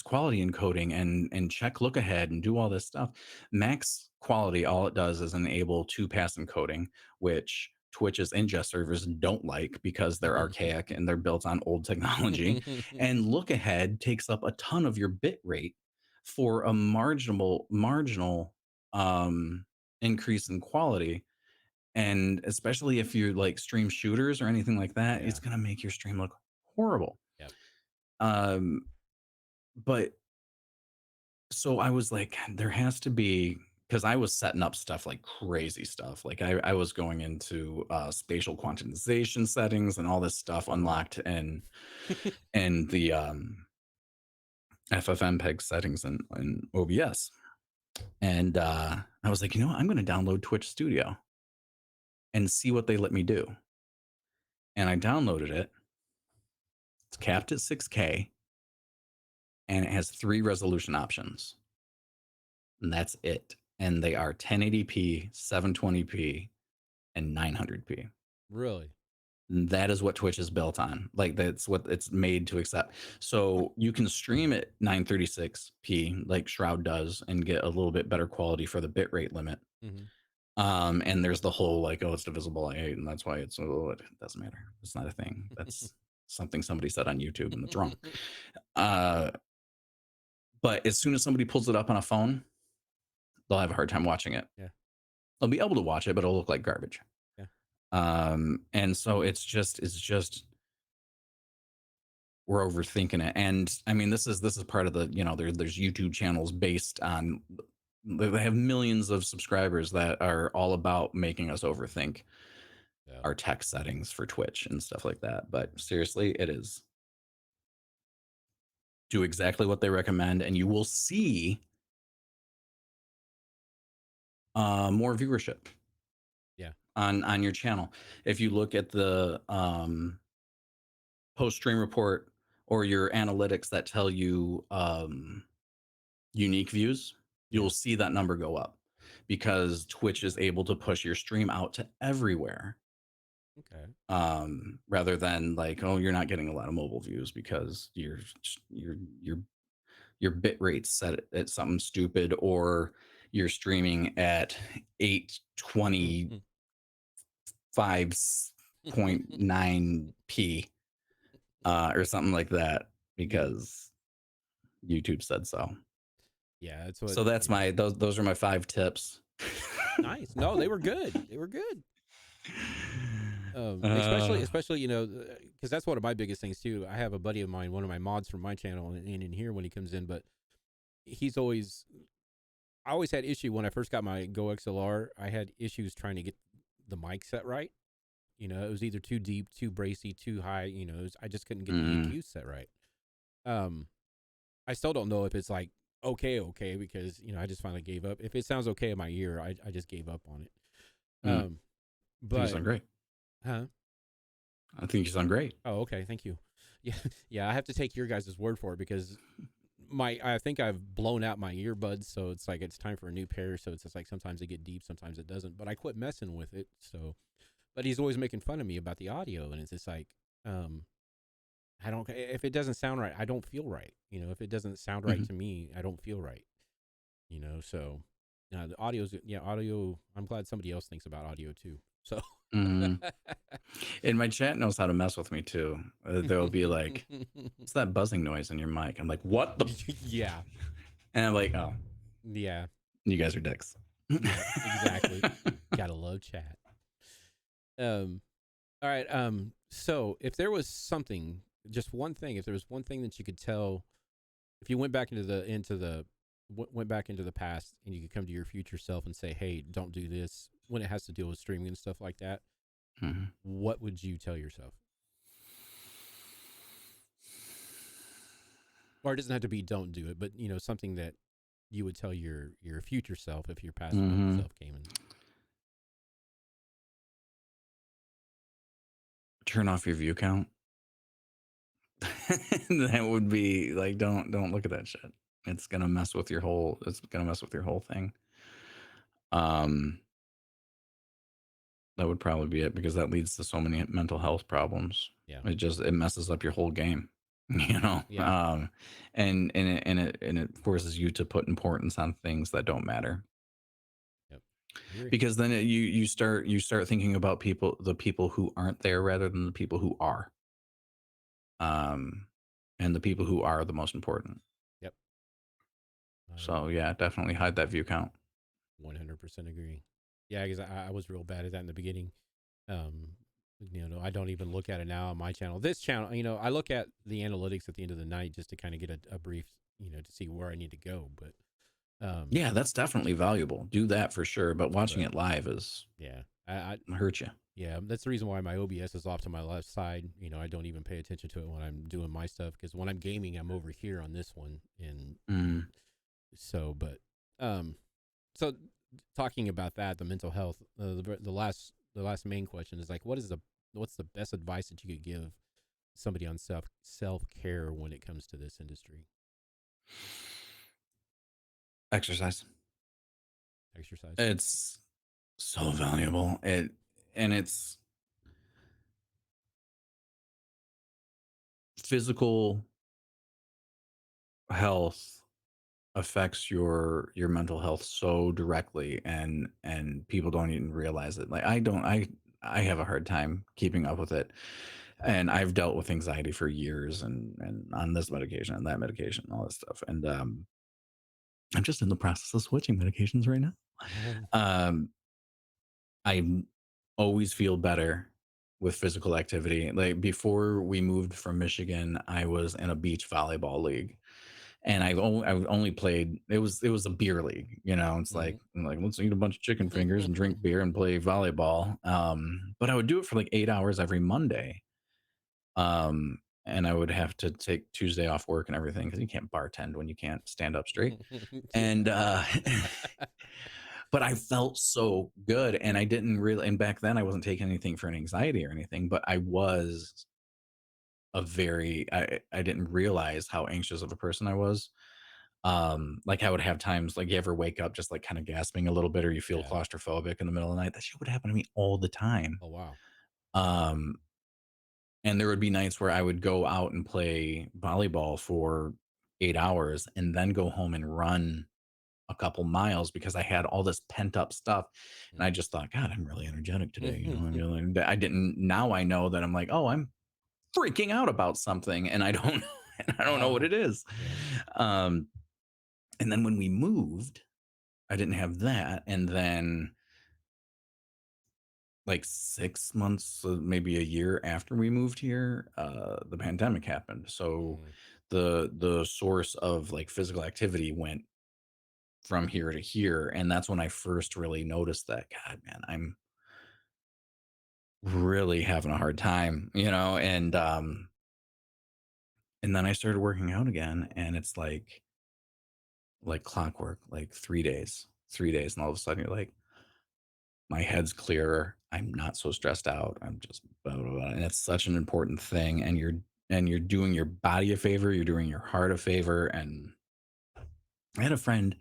quality encoding and check look ahead and do all this stuff. Max quality, all it does is enable 2-pass encoding, which Twitch's ingest servers don't like because they're archaic and they're built on old technology. And look ahead takes up a ton of your bit rate for a marginal increase in quality. And especially if you stream shooters or anything like that, it's going to make your stream look horrible. Yep. But so I was like, there has to be, because I was setting up stuff like crazy stuff. Like I was going into spatial quantization settings and all this stuff unlocked and the FFmpeg settings in OBS. And I was like, I'm going to download Twitch Studio and see what they let me do. And I downloaded it. It's capped at 6K. And it has 3 resolution options. And that's it. And they are 1080p, 720p, and 900p. Really? And that is what Twitch is built on. That's what it's made to accept. So you can stream at 936p like Shroud does and get a little bit better quality for the bitrate limit. Mm-hmm. And there's the whole it's divisible by 8, and that's why it doesn't matter. It's not a thing. That's something somebody said on YouTube, and it's wrong. But as soon as somebody pulls it up on a phone, they'll have a hard time watching it. Yeah. They'll be able to watch it, but it'll look like garbage. Yeah. And so it's just we're overthinking it. And I mean, this is part of the, you know, there's YouTube channels based on, they have millions of subscribers that are all about making us overthink our tech settings for Twitch and stuff like that. But seriously, it is. Do exactly what they recommend, and you will see more viewership. Yeah. On your channel. If you look at the post stream report or your analytics that tell you unique views, you'll see that number go up because Twitch is able to push your stream out to everywhere. Okay. Rather than like, oh, you're not getting a lot of mobile views because your bit rate's set at something stupid, or you're streaming at 825.9p or something like that because YouTube said so. Yeah, that's what. So that's my those are my 5 tips. Nice. No, they were good. They were good. Especially, you know, because that's one of my biggest things too. I have a buddy of mine, one of my mods from my channel, and in here when he comes in, but I always had issue when I first got my Go XLR. I had issues trying to get the mic set right. You know, it was either too deep, too bracy, too high. You know, I just couldn't get the EQ set right. I still don't know if it's like okay, because, you know, I just finally gave up. If it sounds okay in my ear, I just gave up on it. But you sound great. Huh? I think you sound great. Oh, okay. Thank you. Yeah. Yeah. I have to take your guys' word for it because I think I've blown out my earbuds. So it's like, it's time for a new pair. So it's just like, sometimes they get deep, sometimes it doesn't, but I quit messing with it. So, but he's always making fun of me about the audio. And it's just like, if it doesn't sound right, I don't feel right. You know, if it doesn't sound right to me, I don't feel right. You know, so the audio, I'm glad somebody else thinks about audio too. So, and my chat knows how to mess with me too. They'll be like, "What's that buzzing noise in your mic?" I'm like, "What the?" Yeah. And I'm like, "Oh, yeah, you guys are dicks." Yeah, exactly. Gotta love chat. All right. So if there was something, just one thing, if there was one thing that you could tell, if you went back into the past and you could come to your future self and say, "Hey, don't do this," when it has to deal with streaming and stuff like that, what would you tell yourself? Or it doesn't have to be "don't do it," but, you know, something that you would tell your future self if your past self came in. Turn off your view count. That would be like, don't look at that shit. It's gonna mess with your whole thing. That would probably be it, because that leads to so many mental health problems. Yeah. It messes up your whole game, you know. Yeah. And it forces you to put importance on things that don't matter. Yep. Because then you start thinking about the people who aren't there rather than the people who are. And the people who are the most important. Yep. So yeah, definitely hide that view count. 100% agree. Yeah, because I was real bad at that in the beginning. You know, I don't even look at it now on my channel. This channel, you know, I look at the analytics at the end of the night just to kind of get a brief, you know, to see where I need to go. But yeah, that's definitely valuable. Do that for sure. But watching it live is I hurt you. Yeah, that's the reason why my OBS is off to my left side. You know, I don't even pay attention to it when I'm doing my stuff, because when I'm gaming, I'm over here on this one, and so. But so talking about that, the mental health, the last main question is like, what's the best advice that you could give somebody on self-care when it comes to this industry? Exercise. It's so valuable. It's physical health affects your mental health so directly, and people don't even realize it. Like, I have a hard time keeping up with it, and I've dealt with anxiety for years, and on this medication and that medication and all this stuff, and I'm just in the process of switching medications right now. I always feel better with physical activity. Like before we moved from Michigan, I was in a beach volleyball league, and I've only played. It was a beer league. You know, it's like let's eat a bunch of chicken fingers and drink beer and play volleyball. But I would do it for like 8 hours every Monday. And I would have to take Tuesday off work and everything because you can't bartend when you can't stand up straight. And but I felt so good, and I didn't really. And back then, I wasn't taking anything for an anxiety or anything, but I was I didn't realize how anxious of a person I was. Like I would have times like you ever wake up just like kind of gasping a little bit, or you feel claustrophobic in the middle of the night. That shit would happen to me all the time. Oh wow. Um, and there would be nights where I would go out and play volleyball for 8 hours and then go home and run a couple miles because I had all this pent up stuff. And I just thought, God, I'm really energetic today. You know, I didn't. Now I know that I'm like, oh, I'm freaking out about something, and I don't know what it is. And then when we moved, I didn't have that, and then like 6 months, maybe a year after we moved here, the pandemic happened. So the source of like physical activity went from here to here, and that's when I first really noticed that, God, man, I'm really having a hard time, you know. And then I started working out again, and it's like clockwork, like 3 days, and all of a sudden you're like, my head's clearer. I'm not so stressed out. I'm just blah, blah, blah. And it's such an important thing. And you're doing your body a favor. You're doing your heart a favor. And I had a friend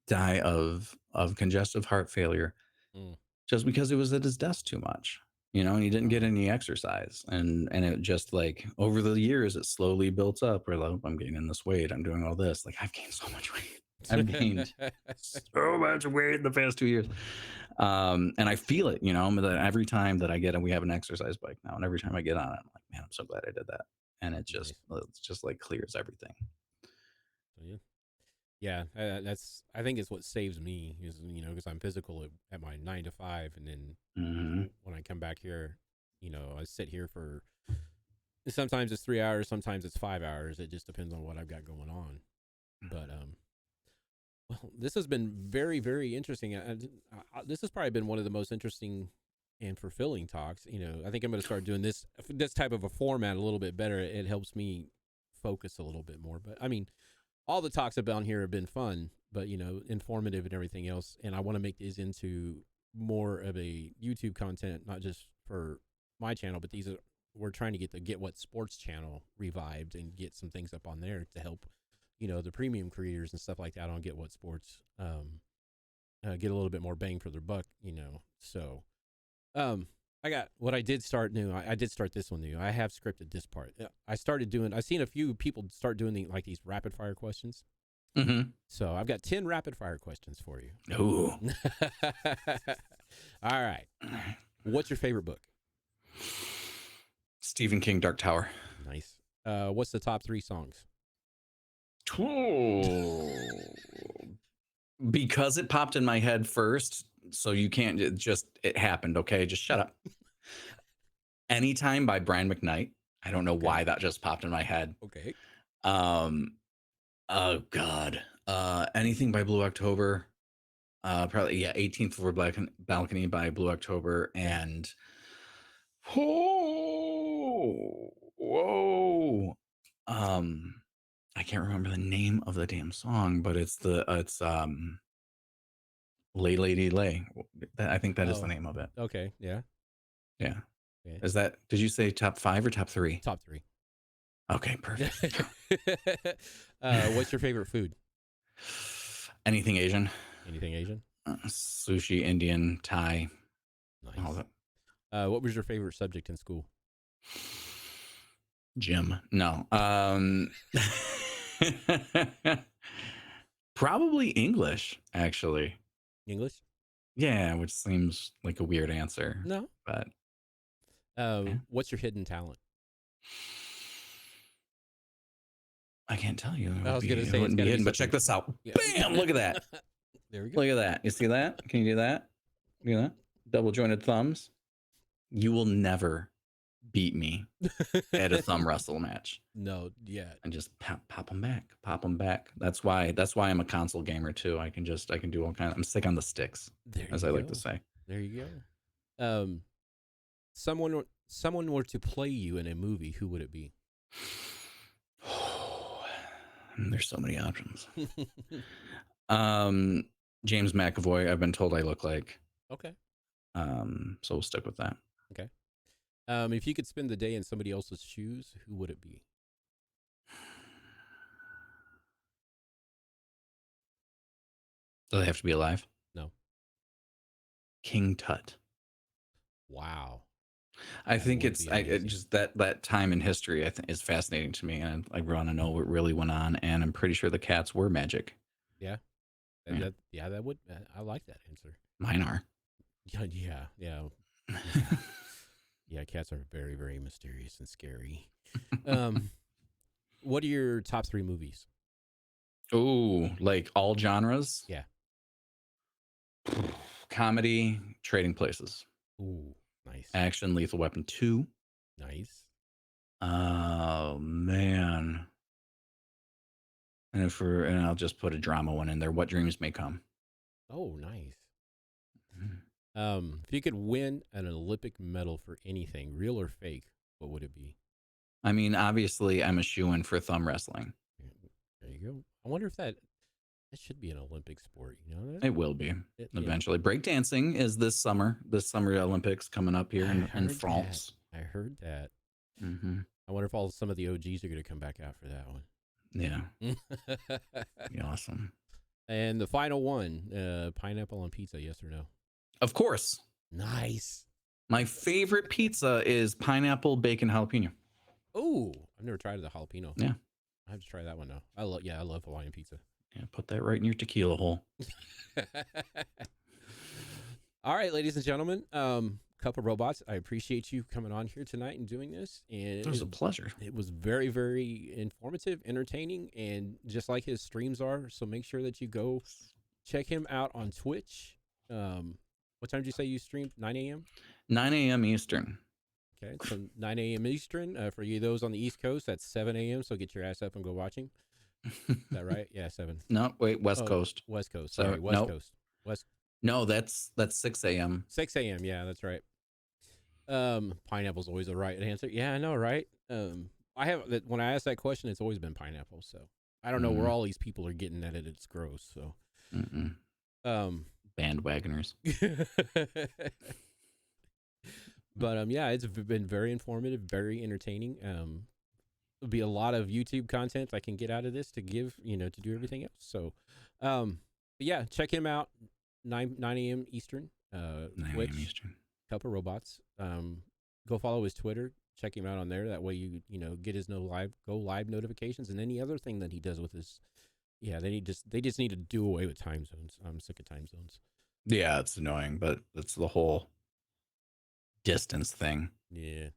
die of congestive heart failure just because it was at his desk too much, you know, and he didn't get any exercise. And it just like over the years, it slowly built up. Where like, I'm gaining this weight. I'm doing all this. Like I've gained so much weight. I've gained so much weight in the past 2 years. And I feel it, you know, that every time that I get, and we have an exercise bike now, and every time I get on it, I'm like, man, I'm so glad I did that. And it's just like clears everything. Yeah, I think it's what saves me is, you know, because I'm physical at my 9 to 5, and then when I come back here, you know, I sit here for sometimes it's 3 hours, sometimes it's 5 hours. It just depends on what I've got going on. But well, this has been very, very interesting. This has probably been one of the most interesting and fulfilling talks. You know, I think I'm going to start doing this type of a format a little bit better. It helps me focus a little bit more. But I mean, all the talks about here have been fun, but you know, informative and everything else. And I want to make these into more of a YouTube content, not just for my channel, but we're trying to get the Get What Sports channel revived and get some things up on there to help, you know, the premium creators and stuff like that on Get What Sports, get a little bit more bang for their buck, you know. So, I got what I did start new. I did start this one new. I have scripted this part. I've seen a few people start doing these rapid fire questions. So I've got 10 rapid fire questions for you. Ooh. All right. What's your favorite book? Stephen King, Dark Tower. Nice. What's the top 3 songs? Because it popped in my head first, so you can't it happened. Okay, just shut up. Anytime by Brian McKnight. I don't know why that just popped in my head. Okay. Oh God. Anything by Blue October. Probably 18th Floor Balcony by Blue October, and whoa. I can't remember the name of the damn song, but it's Lay Lady Lay. I think that is the name of it. Okay. Yeah. Yeah. Is that, did you say top 5 or top 3? Top 3. Okay, perfect. What's your favorite food? Anything Asian. Anything Asian? Sushi, Indian, Thai. Nice. All that. What was your favorite subject in school? Gym. No. Probably English, actually. English? Yeah, which seems like a weird answer. No. But what's your hidden talent? I can't tell you. I was going to say it wouldn't be hidden, but check this out. Yeah. Bam! Look at that. There we go. Look at that. You see that? Can you do that? Look at that. Double jointed thumbs. You will never beat me at a thumb wrestle match. No, yeah. And just pop them back. That's why I'm a console gamer too. I can do all kinds. I'm sick on the sticks, as I like to say. There you go. Someone were to play you in a movie, who would it be? There's so many options. James McAvoy, I've been told I look like. Okay. So we'll stick with that. Okay. If you could spend the day in somebody else's shoes, who would it be? Do they have to be alive? No. King Tut. Wow. I think just that time in history I think is fascinating to me, and I want to know what really went on. And I'm pretty sure the cats were magic. Yeah. That would. I like that answer. Mine are. Yeah. Yeah, cats are very, very mysterious and scary. What are your top 3 movies? Oh, like all genres? Yeah. Comedy, Trading Places. Ooh, nice. Action, Lethal Weapon 2. Nice. Oh, man. And I'll just put a drama one in there. What Dreams May Come. Oh, nice. If you could win an Olympic medal for anything, real or fake, what would it be? I mean, obviously, I'm a shoo-in for thumb wrestling. There you go. I wonder if that should be an Olympic sport. You know, it will be eventually. Breakdancing is this summer. This summer Olympics coming up here in France. I heard that. Mm-hmm. I wonder if some of the OGs are going to come back out for that one. Yeah. Be awesome. And the final one, pineapple on pizza, yes or no? Of course. Nice. My favorite pizza is pineapple bacon jalapeno. Oh, I've never tried the jalapeno. Yeah. I have to try that one now. I love Hawaiian pizza. Yeah, put that right in your tequila hole. All right, ladies and gentlemen, CupofRobots, I appreciate you coming on here tonight and doing this. And it was a pleasure. It was very, very informative, entertaining, and just like his streams are. So make sure that you go check him out on Twitch. What time did you say you streamed? 9 a.m.? 9 a.m. Eastern. Okay, so 9 a.m. Eastern. For you those on the East Coast, that's 7 a.m., so get your ass up and go watch him. Is that right? Yeah, 7. No, wait, West Coast. West Coast. Sorry, West Coast. No, that's 6 a.m. 6 a.m. Yeah, that's right. Pineapple's always the right answer. Yeah, I know, right? I have that when I ask that question, it's always been pineapple. So I don't know where all these people are getting at it. It's gross. So, bandwagoners. But yeah, it's been very informative, very entertaining. There'll be a lot of YouTube content I can get out of this to give, to do everything else. So, but yeah, check him out. 9 a.m. Eastern. 9 Twitch, a.m. Eastern. CupofRobots. Go follow his Twitter. Check him out on there. That way you get his go live notifications and any other thing that he does with his. Yeah, they just need to do away with time zones. I'm sick of time zones. Yeah, it's annoying, but it's the whole distance thing. Yeah.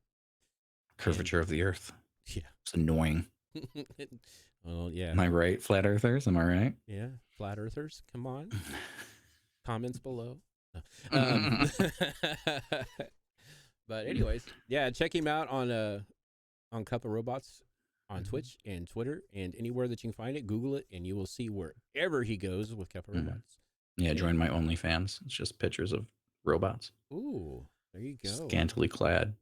Curvature of the earth. Yeah. It's annoying. Well, yeah. Am I right, flat earthers? Am I right? Yeah. Flat earthers, come on. Comments below. But anyways, yeah, check him out on CupofRobots on Twitch and Twitter and anywhere that you can find it. Google it, and you will see wherever he goes with CupofRobots. Yeah, join my OnlyFans. It's just pictures of robots. Ooh, there you go. Scantily clad.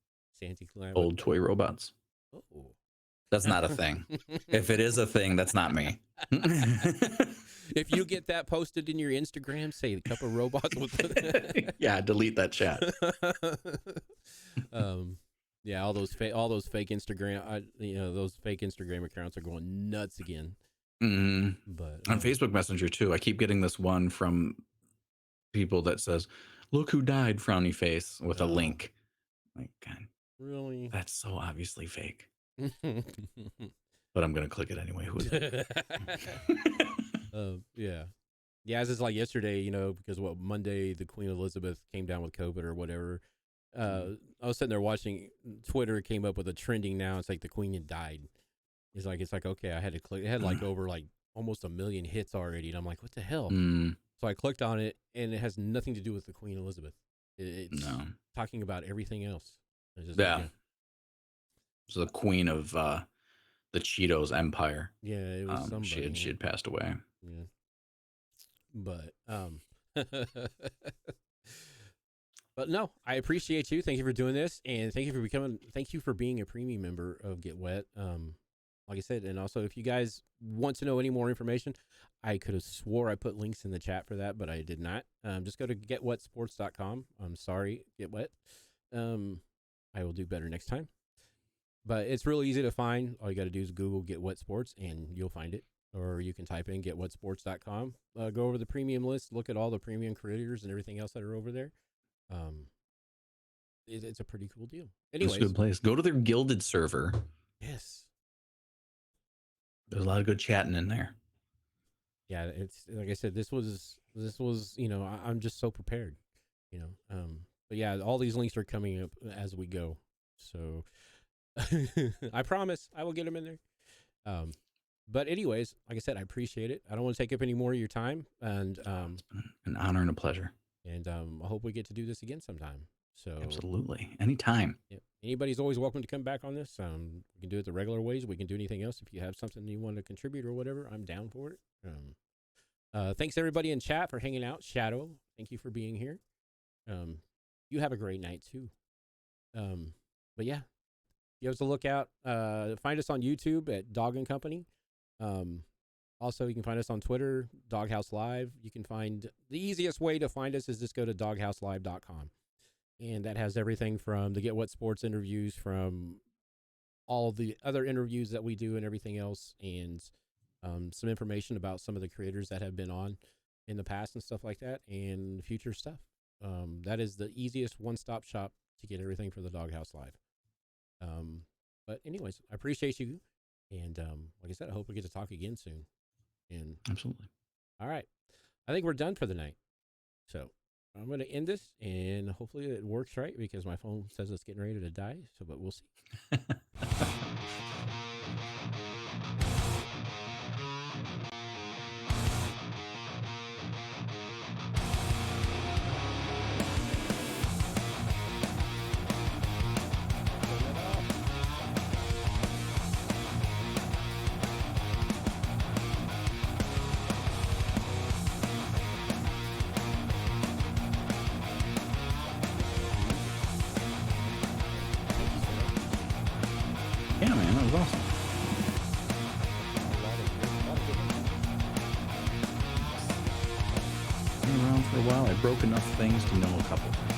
Old toy robots. Oh. That's not a thing. If it is a thing, that's not me. If you get that posted in your Instagram, say the CupofRobots with yeah, delete that chat. Yeah, all those fake Instagram, those fake Instagram accounts are going nuts again. Mm-hmm. But on Facebook Messenger too, I keep getting this one from people that says, "Look who died," frowny face with a link. Like, God, really? That's so obviously fake. But I'm gonna click it anyway. Who is it? Yeah. As it's like yesterday, because Monday the Queen Elizabeth came down with COVID or whatever. I was sitting there watching Twitter came up with a trending now. It's like the Queen had died. It's like okay, I had to click. It had over almost 1 million hits already, and I'm like, what the hell? So I clicked on it, and it has nothing to do with the Queen Elizabeth. It's No. talking about everything else. It's just, Yeah. So the queen of the Cheetos empire. Yeah, it was somebody. She had passed away. Yeah. But but no, I appreciate you. Thank you for doing this, and thank you for being a premium member of Get Wet. Like I said, and also if you guys want to know any more information, I could have swore I put links in the chat for that, but I did not. Just go to getwetsports.com. I'm sorry, Get Wet. I will do better next time. But it's really easy to find. All you got to do is Google Get Wet Sports, and you'll find it. Or you can type in getwetsports.com. Go over the premium list, look at all the premium creators and everything else that are over there. It's a pretty cool deal. Anyways, it's a good place. Go to their Gilded server. Yes. There's a lot of good chatting in there. Yeah, it's like I said, this was I'm just so prepared, but yeah, all these links are coming up as we go, so I promise I will get them in there. But anyways, like I said, I appreciate it. I don't want to take up any more of your time, and it's been an honor and a pleasure, and I hope we get to do this again sometime. So absolutely, anytime. Yep. Anybody's always welcome to come back on this. We can do it the regular ways. We can do anything else. If you have something you want to contribute or whatever, I'm down for it. Thanks everybody in chat for hanging out. Shadow, thank you for being here. You have a great night too. But yeah, give us a look out. Find us on YouTube at Dog and Company. Also, you can find us on Twitter, Doghouse Live. You can find the easiest way to find us is just go to doghouselive.com. And that has everything from the Get Wet Sports interviews, from all the other interviews that we do and everything else, and some information about some of the creators that have been on in the past and stuff like that, and future stuff. That is the easiest one-stop shop to get everything for the Doghouse Live. But anyways, I appreciate you. And like I said, I hope we get to talk again soon. And absolutely. All right. I think we're done for the night. So I'm going to end this, and hopefully it works right, because my phone says it's getting ready to die. So, but we'll see. Yeah, man, that was awesome. Been around for a while. I broke enough things to know a couple things.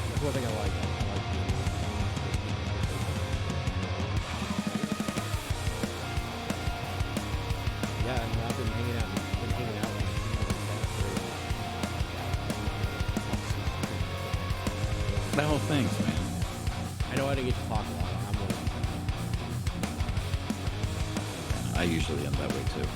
That's one thing I like. Yeah, and I've been hanging out. No, thanks, man. I know I didn't get to talk a lot. I usually am that way too.